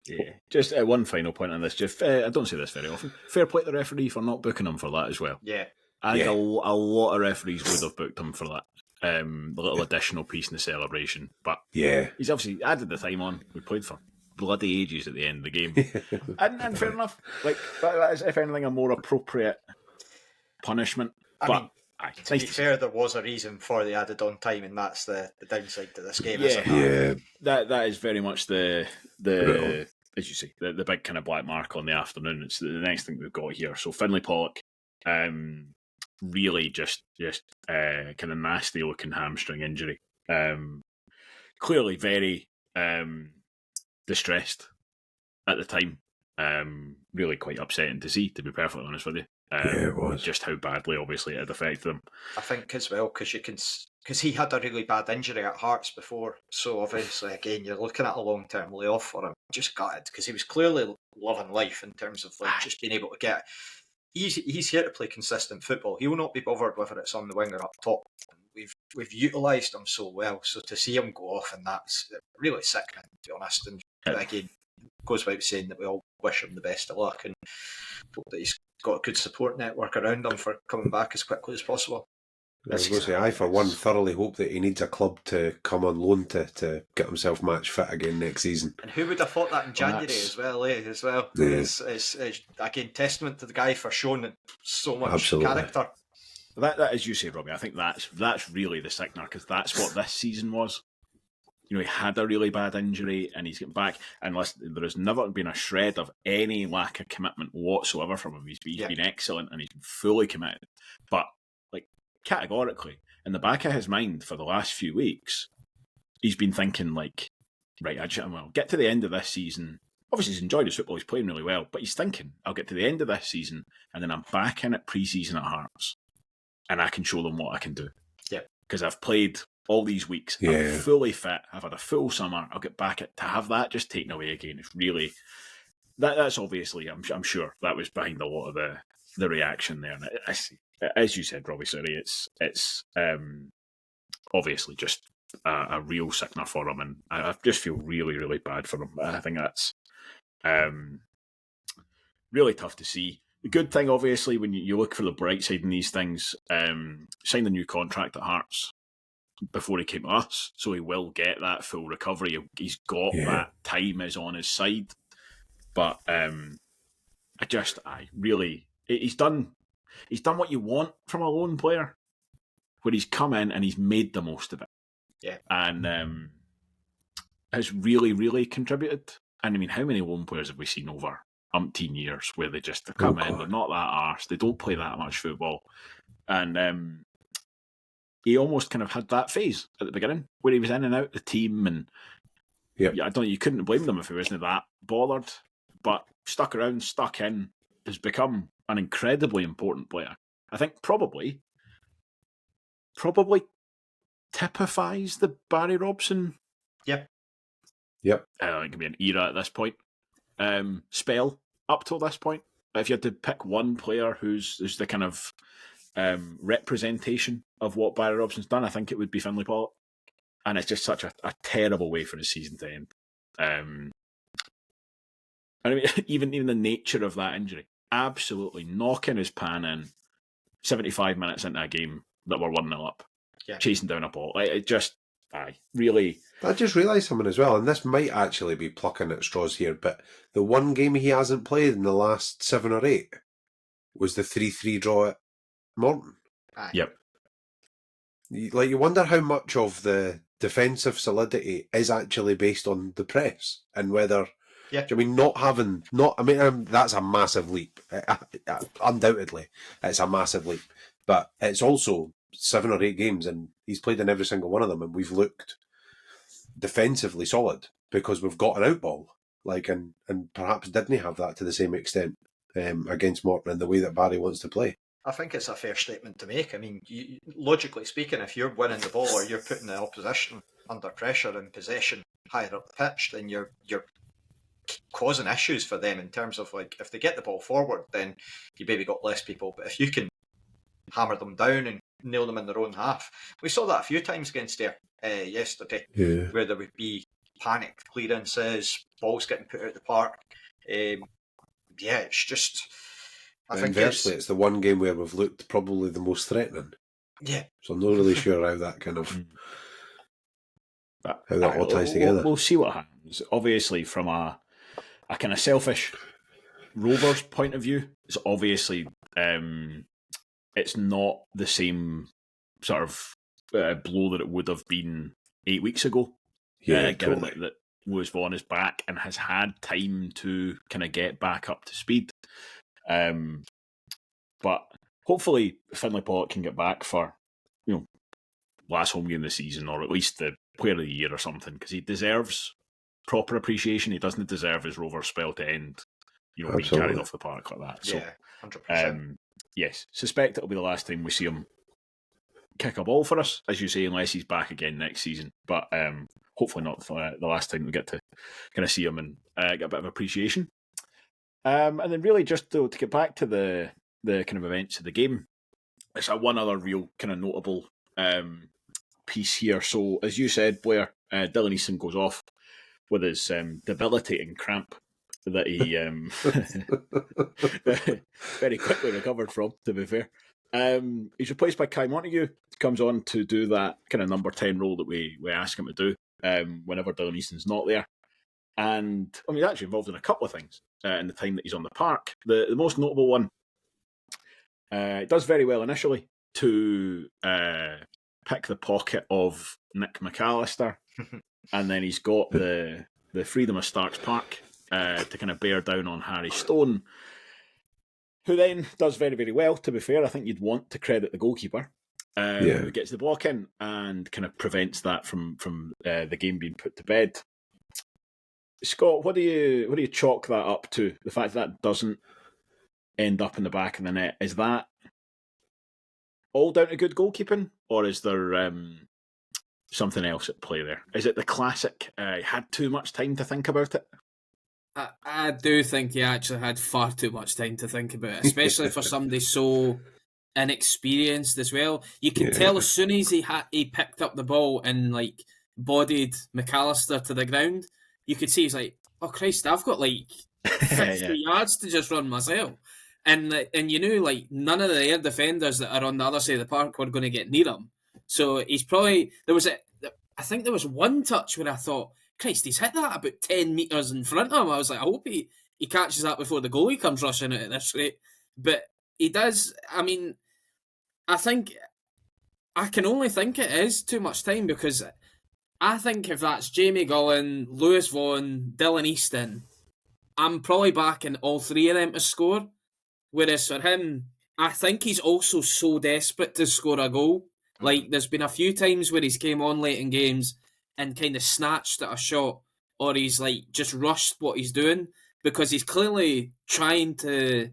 [SPEAKER 1] Yeah. Just one final point on this, Jeff. I don't say this very often. Fair play to the referee for not booking him for that as well.
[SPEAKER 2] Yeah.
[SPEAKER 1] I think a lot of referees would have booked him for that. The little additional piece in the celebration. But he's obviously added the time on. We played for bloody ages at the end of the game. and fair enough. Like, that is, if anything, a more appropriate punishment.
[SPEAKER 2] To be fair, there was a reason for the added on time, and that's the downside to this game.
[SPEAKER 1] That is very much the as you say, the big kind of black mark on the afternoon. It's the next thing we've got here. So Finlay Pollock, really just kind of nasty looking hamstring injury. Clearly very distressed at the time. Really quite upsetting to see, to be perfectly honest with you.
[SPEAKER 4] It was.
[SPEAKER 1] Just how badly, obviously, it had affected him.
[SPEAKER 2] I think as well, because he had a really bad injury at Hearts before, so obviously, again, you're looking at a long-term layoff for him. Just gutted, because he was clearly loving life in terms of like just being able to get... He's here to play consistent football. He will not be bothered whether it's on the wing or up top. we've utilised him so well. So to see him go off, and that's really sickening, to be honest. And again, goes without saying that we all wish him the best of luck and hope that he's got a good support network around him for coming back as quickly as possible.
[SPEAKER 4] I was going to say, I for one thoroughly hope that he needs a club to come on loan to get himself match fit again next season.
[SPEAKER 2] And who would have thought that in January as well?
[SPEAKER 4] Yeah.
[SPEAKER 2] It's again testament to the guy for showing so much
[SPEAKER 4] Absolutely.
[SPEAKER 2] character.
[SPEAKER 1] That, as you say, Robbie, I think that's really the sickener, because that's what this season was. You know, he had a really bad injury and he's getting back. And listen, there has never been a shred of any lack of commitment whatsoever from him. He's been excellent and he's been fully committed. But, like, categorically, in the back of his mind for the last few weeks, he's been thinking, like, right, I'll get to the end of this season. Obviously, he's enjoyed his football, he's playing really well, but he's thinking, I'll get to the end of this season and then I'm back in at pre-season at Hearts and I can show them what I can do.
[SPEAKER 2] Yeah. Because
[SPEAKER 1] I've played all these weeks.
[SPEAKER 4] Yeah.
[SPEAKER 1] I'm fully fit. I've had a full summer. I'll get back to have that just taken away again. It's really that's obviously I'm sure that was behind a lot of the reaction there. And as you said, Robbie, sorry, it's obviously just a real sickener for him, and I just feel really, really bad for him. I think that's really tough to see. The good thing, obviously, when you look for the bright side in these things, signed a new contract at Hearts before he came to us, so he will get that full recovery. He's got that time is on his side, but he's done what you want from a lone player, where he's come in and he's made the most of it, and has really, really contributed. And I mean, how many lone players have we seen over umpteen years where they just come in, they're not that arse, they don't play that much football, and he almost kind of had that phase at the beginning where he was in and out the team, and you couldn't blame them if he wasn't that bothered, but stuck around, stuck in, has become an incredibly important player. I think probably typifies the Barry Robson.
[SPEAKER 4] Yep.
[SPEAKER 1] I don't think it can be an era at this point. Spell up till this point. If you had to pick one player who's the kind of representation of what Barry Robson's done, I think it would be Finlay Pollock. And it's just such a terrible way for his season to end. And I mean, even the nature of that injury, absolutely knocking his pan in 75 minutes into a game that we're 1-0 up, chasing down a ball. It just, really.
[SPEAKER 4] I just realised something as well, and this might actually be plucking at straws here, but the one game he hasn't played in the last 7 or 8 was the 3-3 draw at Morton.
[SPEAKER 1] Yep.
[SPEAKER 4] You wonder how much of the defensive solidity is actually based on the press, and whether, I mean, that's a massive leap. Undoubtedly, it's a massive leap, but it's also 7 or 8 games, and he's played in every single one of them, and we've looked defensively solid because we've got an out ball. And perhaps didn't have that to the same extent against Morton in the way that Barry wants to play.
[SPEAKER 2] I think it's a fair statement to make. I mean, logically speaking, if you're winning the ball or you're putting the opposition under pressure in possession higher up the pitch, then you're causing issues for them in terms of, like, if they get the ball forward, then you maybe got less people. But if you can hammer them down and nail them in their own half, we saw that a few times against there yesterday, where there would be panicked clearances, balls getting put out the park. It's just. I think
[SPEAKER 4] inversely, it's the one game where we've looked probably the most threatening. Yeah. So I'm not really sure how that kind of how that all ties together.
[SPEAKER 1] We'll see what happens. Obviously, from a kind of selfish Rovers point of view, it's obviously it's not the same sort of blow that it would have been 8 weeks ago. Given
[SPEAKER 4] totally.
[SPEAKER 1] that Lewis Vaughan is back and has had time to kind of get back up to speed. But hopefully Finlay Pollock can get back for, last home game of the season, or at least the player of the year or something, because he deserves proper appreciation. He doesn't deserve his Rovers spell to end, being carried off the park like that. So,
[SPEAKER 2] 100%.
[SPEAKER 1] Yes, suspect it'll be the last time we see him kick a ball for us, as you say, unless he's back again next season. But hopefully not the last time we get to kind of see him and get a bit of appreciation. And then really just to get back to the kind of events of the game, it's one other real kind of notable piece here. So, as you said, Blair, Dylan Easton goes off with his debilitating cramp that he very quickly recovered from, to be fair. He's replaced by Kai Montague, comes on to do that kind of number 10 role that we ask him to do whenever Dylan Easton's not there. And I mean, he's actually involved in a couple of things in the time that he's on the park. The most notable one, it does very well initially to pick the pocket of Nick McAllister, and then he's got the freedom of Starks Park to kind of bear down on Harry Stone, who then does very, very well, to be fair. I think you'd want to credit the goalkeeper, who gets the block in and kind of prevents that from the game being put to bed. Scott, what do you chalk that up to? The fact that doesn't end up in the back of the net, is that all down to good goalkeeping, or is there something else at play there? Is it the classic had too much time to think about it?
[SPEAKER 3] I do think he actually had far too much time to think about it, especially for somebody so inexperienced as well. You can tell as soon as he picked up the ball and like bodied McAllister to the ground, you could see he's like, oh Christ, I've got like 50 yards to just run myself. And you knew like none of the air defenders that are on the other side of the park were going to get near him. So he's probably, I think there was one touch where I thought, Christ, he's hit that about 10 metres in front of him. I was like, I hope he catches that before the goalie comes rushing at this rate. But he does. I mean, I can only think it is too much time, because I think if that's Jamie Gullen, Lewis Vaughan, Dylan Easton, I'm probably backing all three of them to score. Whereas for him, I think he's also so desperate to score a goal. Like, there's been a few times where he's came on late in games and kind of snatched at a shot, or he's like just rushed what he's doing, because he's clearly trying to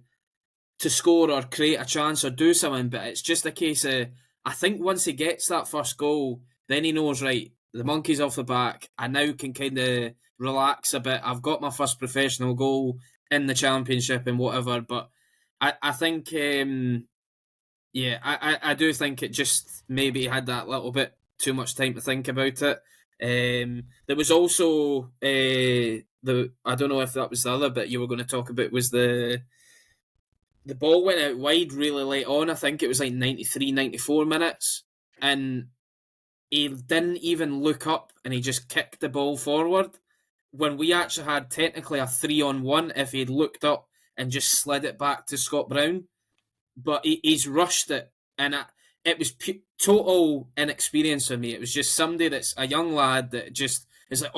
[SPEAKER 3] score or create a chance or do something, but it's just a case of, I think once he gets that first goal, then he knows, right, the monkey's off the back, I now can kind of relax a bit, I've got my first professional goal in the championship and whatever. But I think I do think it just maybe had that little bit too much time to think about it. There was also I don't know if that was the other bit you were going to talk about, was the ball went out wide really late on. I think it was like 93, 94 minutes, and he didn't even look up and he just kicked the ball forward, when we actually had technically a 3-on-1 if he'd looked up and just slid it back to Scott Brown. But he's rushed it, and it was total inexperience for me. It was just somebody that's a young lad that just is like,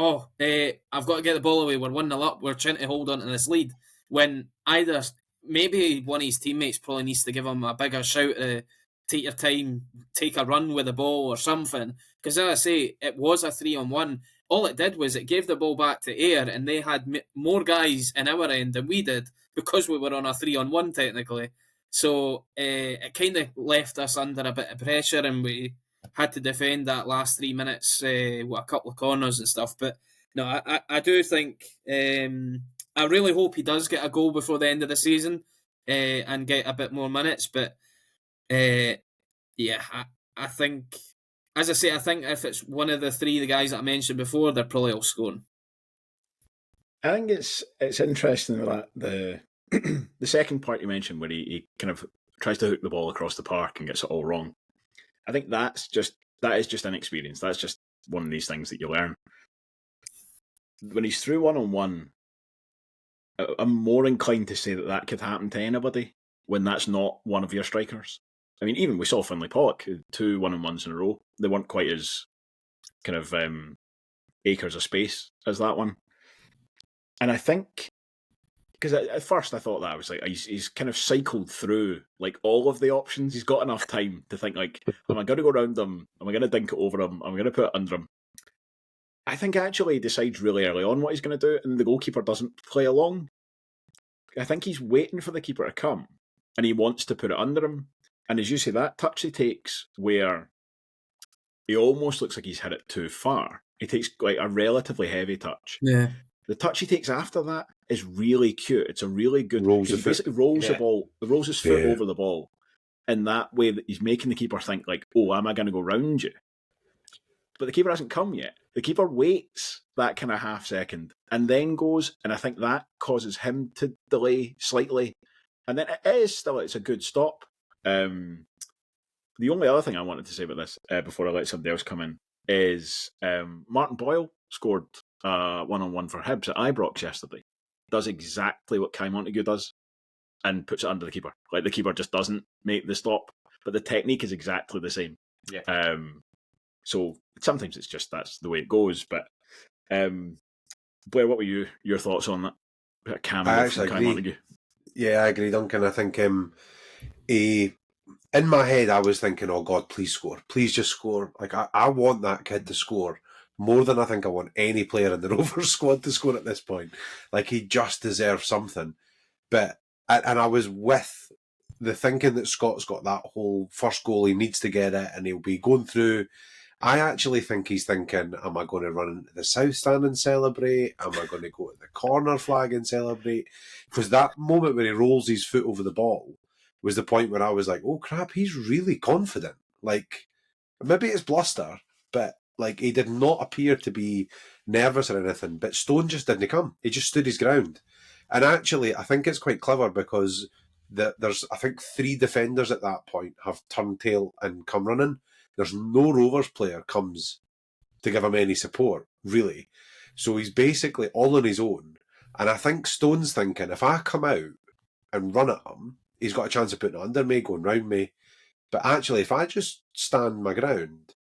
[SPEAKER 3] I've got to get the ball away, we're 1-0 up, we're trying to hold on to this lead. When either, maybe one of his teammates probably needs to give him a bigger shout to take your time, take a run with the ball or something. Because as I say, it was a 3-on-1. All it did was it gave the ball back to Ayr, and they had more guys in our end than we did, because we were on a 3-on-1 technically. So it kind of left us under a bit of pressure, and we had to defend that last 3 minutes with a couple of corners and stuff. But no, I do think, I really hope he does get a goal before the end of the season and get a bit more minutes. But I think, as I say, I think if it's one of the guys that I mentioned before, they're probably all scoring.
[SPEAKER 1] I think it's interesting that the second part you mentioned, where he kind of tries to hook the ball across the park and gets it all wrong. I think that is just inexperience. That's just one of these things that you learn. When he's through 1-on-1, I'm more inclined to say that could happen to anybody when that's not one of your strikers. I mean, even we saw Finlay Pollock, 2 1-on-1s in a row. They weren't quite as kind of acres of space as that one. And I think, because at first I thought that I was like, he's kind of cycled through like all of the options. He's got enough time to think like, am I going to go around him? Am I going to dink it over him? Am I going to put it under him? I think actually he decides really early on what he's going to do, and the goalkeeper doesn't play along. I think he's waiting for the keeper to come, and he wants to put it under him. And as you say, that touch he takes, where he almost looks like he's hit it too far. He takes like a relatively heavy touch.
[SPEAKER 3] Yeah.
[SPEAKER 1] The touch he takes after that is really cute. It's a really good.
[SPEAKER 4] Rolls
[SPEAKER 1] he basically rolls the ball, rolls his foot over the ball, in that way that he's making the keeper think like, oh, am I going to go round you? But the keeper hasn't come yet. The keeper waits that kind of half second and then goes, and I think that causes him to delay slightly. And then it's a good stop. The only other thing I wanted to say about this before I let somebody else come in is Martin Boyle scored one-on-one for Hibs at Ibrox yesterday. Does exactly what Kai Montague does and puts it under the keeper. Like, the keeper just doesn't make the stop, but the technique is exactly the same.
[SPEAKER 2] Yeah.
[SPEAKER 1] So sometimes it's just that's the way it goes. But Blair, what were your thoughts on that? Bit of cameo
[SPEAKER 4] I actually
[SPEAKER 1] from Kai
[SPEAKER 4] agree.
[SPEAKER 1] Montague.
[SPEAKER 4] Yeah, I agree, Duncan. I think in my head, I was thinking, oh God, please score. Please just score. Like, I want that kid to score more than I think I want any player in the Rovers squad to score at this point. Like, he just deserves something. And I was with the thinking that Scott's got that whole first goal, he needs to get it, and he'll be going through. I actually think he's thinking, am I going to run into the south stand and celebrate? Am I going to go to the corner flag and celebrate? Because that moment where he rolls his foot over the ball was the point where I was like, oh crap, he's really confident. Like, maybe it's bluster, but like, he did not appear to be nervous or anything. But Stone just didn't come. He just stood his ground. And actually, I think it's quite clever because there's, I think, 3 defenders at that point have turned tail and come running. There's no Rovers player comes to give him any support, really. So he's basically all on his own. And I think Stone's thinking, if I come out and run at him, he's got a chance of putting it under me, going round me. But actually, if I just stand my ground,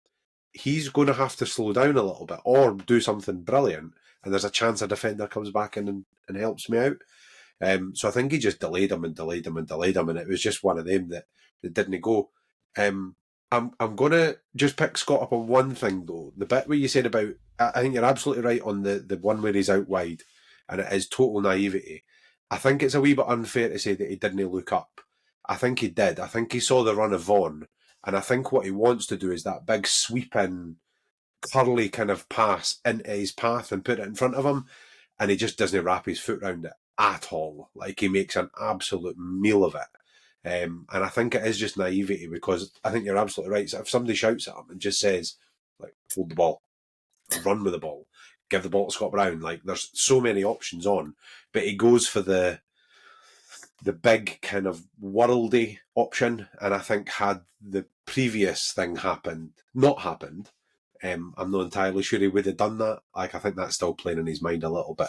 [SPEAKER 4] he's going to have to slow down a little bit or do something brilliant. And there's a chance a defender comes back in and helps me out. So I think he just delayed him. And it was just one of them that didn't go. I'm going to just pick Scott up on one thing, though. The bit where you said about, I think you're absolutely right on the one where he's out wide, and it is total naivety. I think it's a wee bit unfair to say that he didn't look up. I think he did. I think he saw the run of Vaughan, and I think what he wants to do is that big sweeping, curly kind of pass into his path and put it in front of him, and he just doesn't wrap his foot around it at all. Like, he makes an absolute meal of it. And I think it is just naivety, because I think you're absolutely right. So if somebody shouts at him and just says, like, hold the ball, run with the ball, give the ball to Scott Brown, like, there's so many options on, but he goes for the big kind of worldy option. And I think had the previous thing not happened, I'm not entirely sure he would have done that. Like, I think that's still playing in his mind a little bit.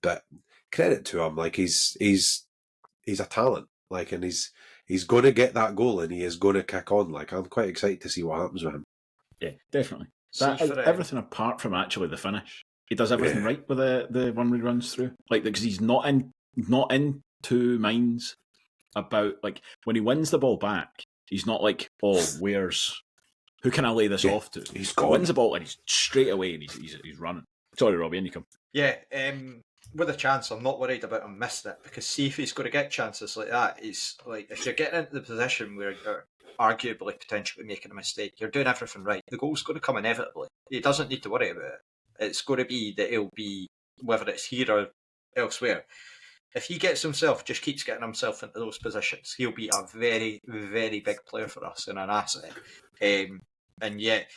[SPEAKER 4] But credit to him, like, he's a talent, like, and he's going to get that goal, and he is going to kick on. Like, I'm quite excited to see what happens with him.
[SPEAKER 1] Yeah, definitely. Everything apart from actually the finish, he does everything right with the one he runs through. Like, because he's not in two minds about, like, when he wins the ball back, he's not like, oh, who can I lay this off to?
[SPEAKER 4] He
[SPEAKER 1] wins the ball and he's straight away and he's running. Sorry, Robbie, in you come.
[SPEAKER 2] Yeah, with a chance, I'm not worried about him missing it, because see if he's going to get chances like that, he's like, if you're getting into the position where you're arguably potentially making a mistake, you're doing everything right, the goal's going to come inevitably. He doesn't need to worry about it. It's going to be that he'll be, whether it's here or elsewhere, if he just keeps getting himself into those positions, he'll be a very, very big player for us and an asset. And yet,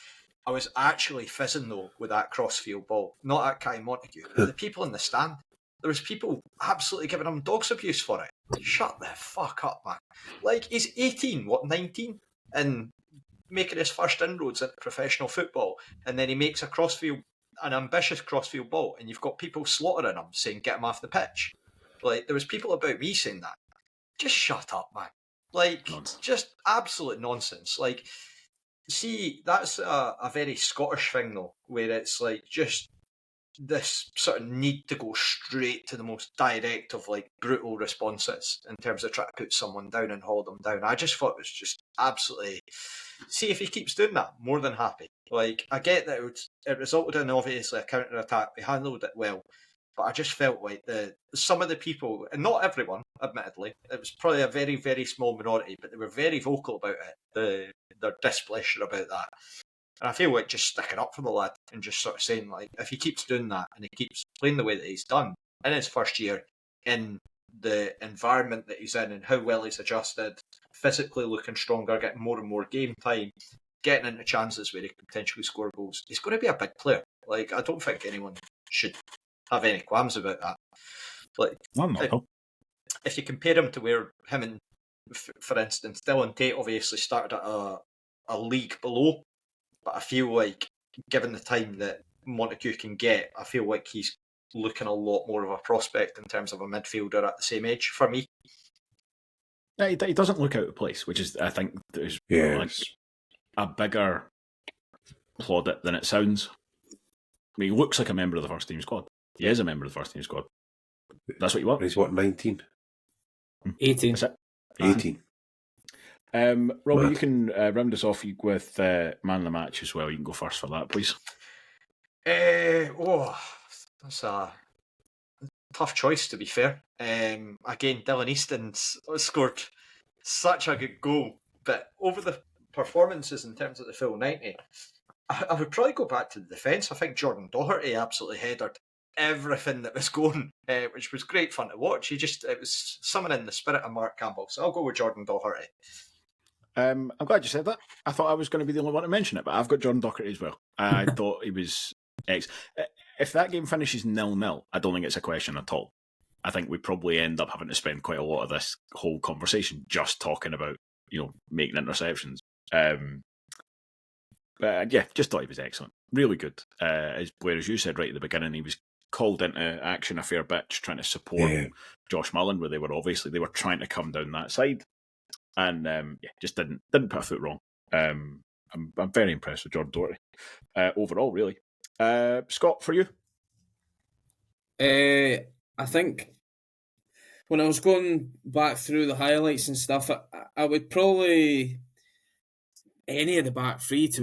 [SPEAKER 2] I was actually fizzing, though, with that crossfield ball. Not at Kai Montague. The people in the stand, there was people absolutely giving him dog's abuse for it. Shut the fuck up, man. Like, he's 18, 19? And making his first inroads into professional football. And then he makes an ambitious crossfield ball, and you've got people slaughtering him, saying, get him off the pitch. Like, there was people about me saying that. Just shut up, man. Like, nonsense. Just absolute nonsense. Like, see, that's a very Scottish thing, though, where it's like just this sort of need to go straight to the most direct of, like, brutal responses in terms of trying to put someone down and hold them down. I just thought it was just absolutely... See, if he keeps doing that, more than happy. Like, I get that it resulted in, obviously, a counter-attack. We handled it well. But I just felt like some of the people, and not everyone, admittedly, it was probably a very, very small minority, but they were very vocal about it, their displeasure about that. And I feel like just sticking up for the lad and just sort of saying, like, if he keeps doing that and he keeps playing the way that he's done in his first year, in the environment that he's in and how well he's adjusted, physically looking stronger, getting more and more game time, getting into chances where he can potentially score goals. He's going to be a big player. Like, I don't think anyone should have any qualms about that. Like, if you compare him to where him and, for instance, Dylan Tate obviously started at a league below, but I feel like, given the time that Montague can get, I feel like he's looking a lot more of a prospect in terms of a midfielder at the same age for me.
[SPEAKER 1] Yeah, he doesn't look out of place, which is, I think, is like a bigger plaudit than it sounds. I mean, he looks like a member of the first team squad. He is a member of the first team squad. That's what you want.
[SPEAKER 4] He's what, 19?
[SPEAKER 3] 18.
[SPEAKER 1] That's it.
[SPEAKER 4] 18.
[SPEAKER 1] Robbie, you can round us off with man of the match as well. You can go first for that, please.
[SPEAKER 2] That's a tough choice, to be fair. Again, Dylan Easton scored such a good goal, but over the performances in terms of the full 90, I would probably go back to the defence. I think Jordan Doherty absolutely headed everything that was going, which was great fun to watch. It was summoning the spirit of Mark Campbell. So I'll go with Jordan Doherty.
[SPEAKER 1] I'm glad you said that. I thought I was going to be the only one to mention it, but I've got Jordan Doherty as well. I thought he was if that game finishes 0-0, I don't think it's a question at all. I think we probably end up having to spend quite a lot of this whole conversation just talking about, making interceptions. But yeah, just thought he was excellent. Really good. As Blair, as you said right at the beginning, he was called into action a fair bit, trying to support Josh Mullen, where they were trying to come down that side. And just didn't put a foot wrong. I'm very impressed with Jordan Doherty overall, really. Scott, for you?
[SPEAKER 3] I think when I was going back through the highlights and stuff, I would probably any of the back three, to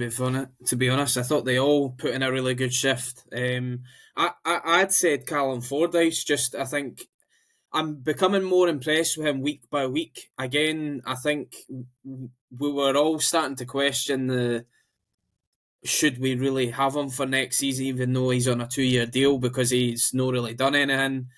[SPEAKER 3] be honest. I thought they all put in a really good shift. I'd said Callum Fordyce. I think I'm becoming more impressed with him week by week. Again, I think we were all starting to question should we really have him for next season, even though he's on a 2-year deal, because he's not really done anything.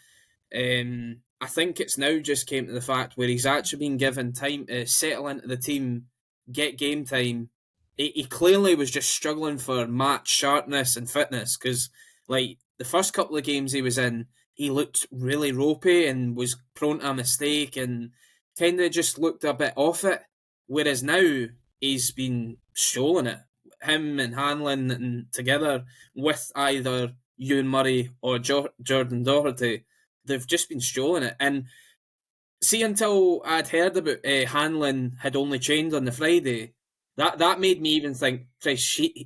[SPEAKER 3] I think it's now just came to the fact where he's actually been given time to settle into the team, get game time. He clearly was just struggling for match sharpness and fitness, because like the first couple of games he was in, he looked really ropey and was prone to a mistake and kind of just looked a bit off it. Whereas now he's been showing it. Him and Hanlon and together with either Ewan Murray or Jordan Doherty, they've just been strolling it. And see, until I'd heard about Hanlon had only trained on the Friday, that made me even think,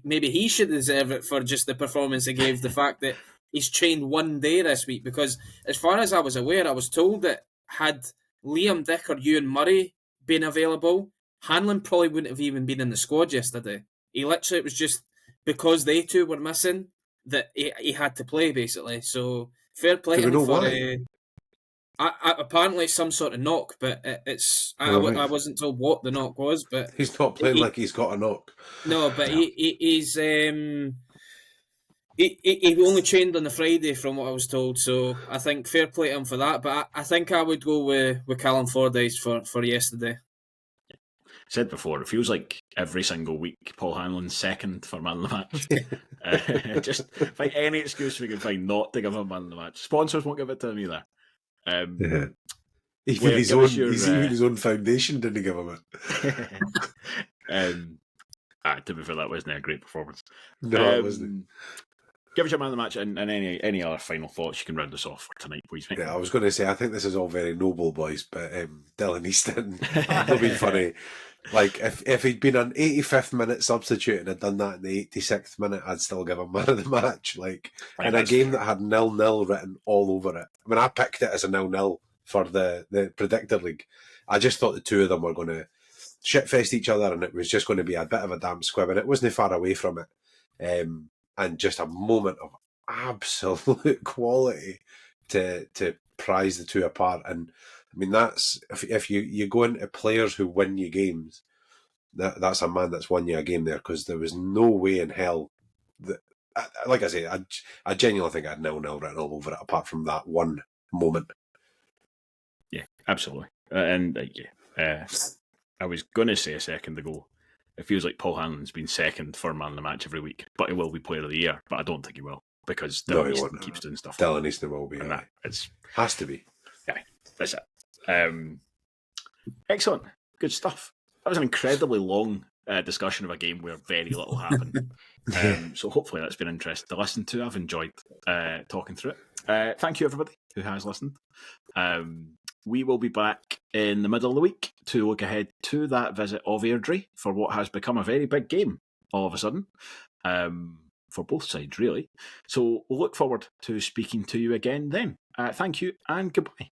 [SPEAKER 3] maybe he should deserve it for just the performance he gave. The fact that he's trained one day this week, because as far as I was aware, I was told that had Liam Dick or Ewan Murray been available, Hanlon probably wouldn't have even been in the squad yesterday. It was just because they two were missing that he had to play, basically. So fair play to him for apparently it's some sort of knock, but I wasn't told what the knock was. But
[SPEAKER 4] he's not playing like he's got a knock.
[SPEAKER 3] No, but he's he only trained on the Friday, from what I was told. So I think fair play to him for that. But I think I would go with Callum Fordyce for yesterday.
[SPEAKER 1] Said before, it feels like every single week Paul Hanlon's second for man of the match. Just find any excuse we can find not to give him man of the match. Sponsors won't give it to him either.
[SPEAKER 4] Even his own foundation didn't give him it.
[SPEAKER 1] To be fair, that wasn't a great performance.
[SPEAKER 4] No, it wasn't.
[SPEAKER 1] Give us your man of the match and any other final thoughts you can round us off for tonight, please, mate.
[SPEAKER 4] Yeah, I was going to say, I think this is all very noble, boys, but Dylan Easton, it'll be funny. Like, if he'd been an 85th minute substitute and had done that in the 86th minute, I'd still give him man of the match. Like, in a game that had 0-0 written all over it. I mean, I picked it as a 0-0 for the Predictor League. I just thought the two of them were going to shitfest each other, and it was just going to be a bit of a damp squib, and it wasn't far away from it. And just a moment of absolute quality to prize the two apart. And I mean, that's if you go into players who win you games, that's a man that's won you a game there, because there was no way in hell that, like I say, I genuinely think I had 0-0 written all over it, apart from that one moment.
[SPEAKER 1] Yeah, absolutely. I was going to say a second ago, it feels like Paul Hanlon's been second for man of the match every week, but he will be player of the year. But I don't think he will because Dylan Easton keeps doing stuff.
[SPEAKER 4] Dylan Easton will be.
[SPEAKER 1] And that
[SPEAKER 4] has to be.
[SPEAKER 1] Yeah, that's it. Excellent, good stuff. That was an incredibly long discussion of a game where very little happened. So hopefully that's been interesting to listen to. I've enjoyed talking through it. Thank you everybody who has listened. We will be back in the middle of the week to look ahead to that visit of Airdrie for what has become a very big game all of a sudden, for both sides really. So we'll look forward to speaking to you again then. Thank you and goodbye.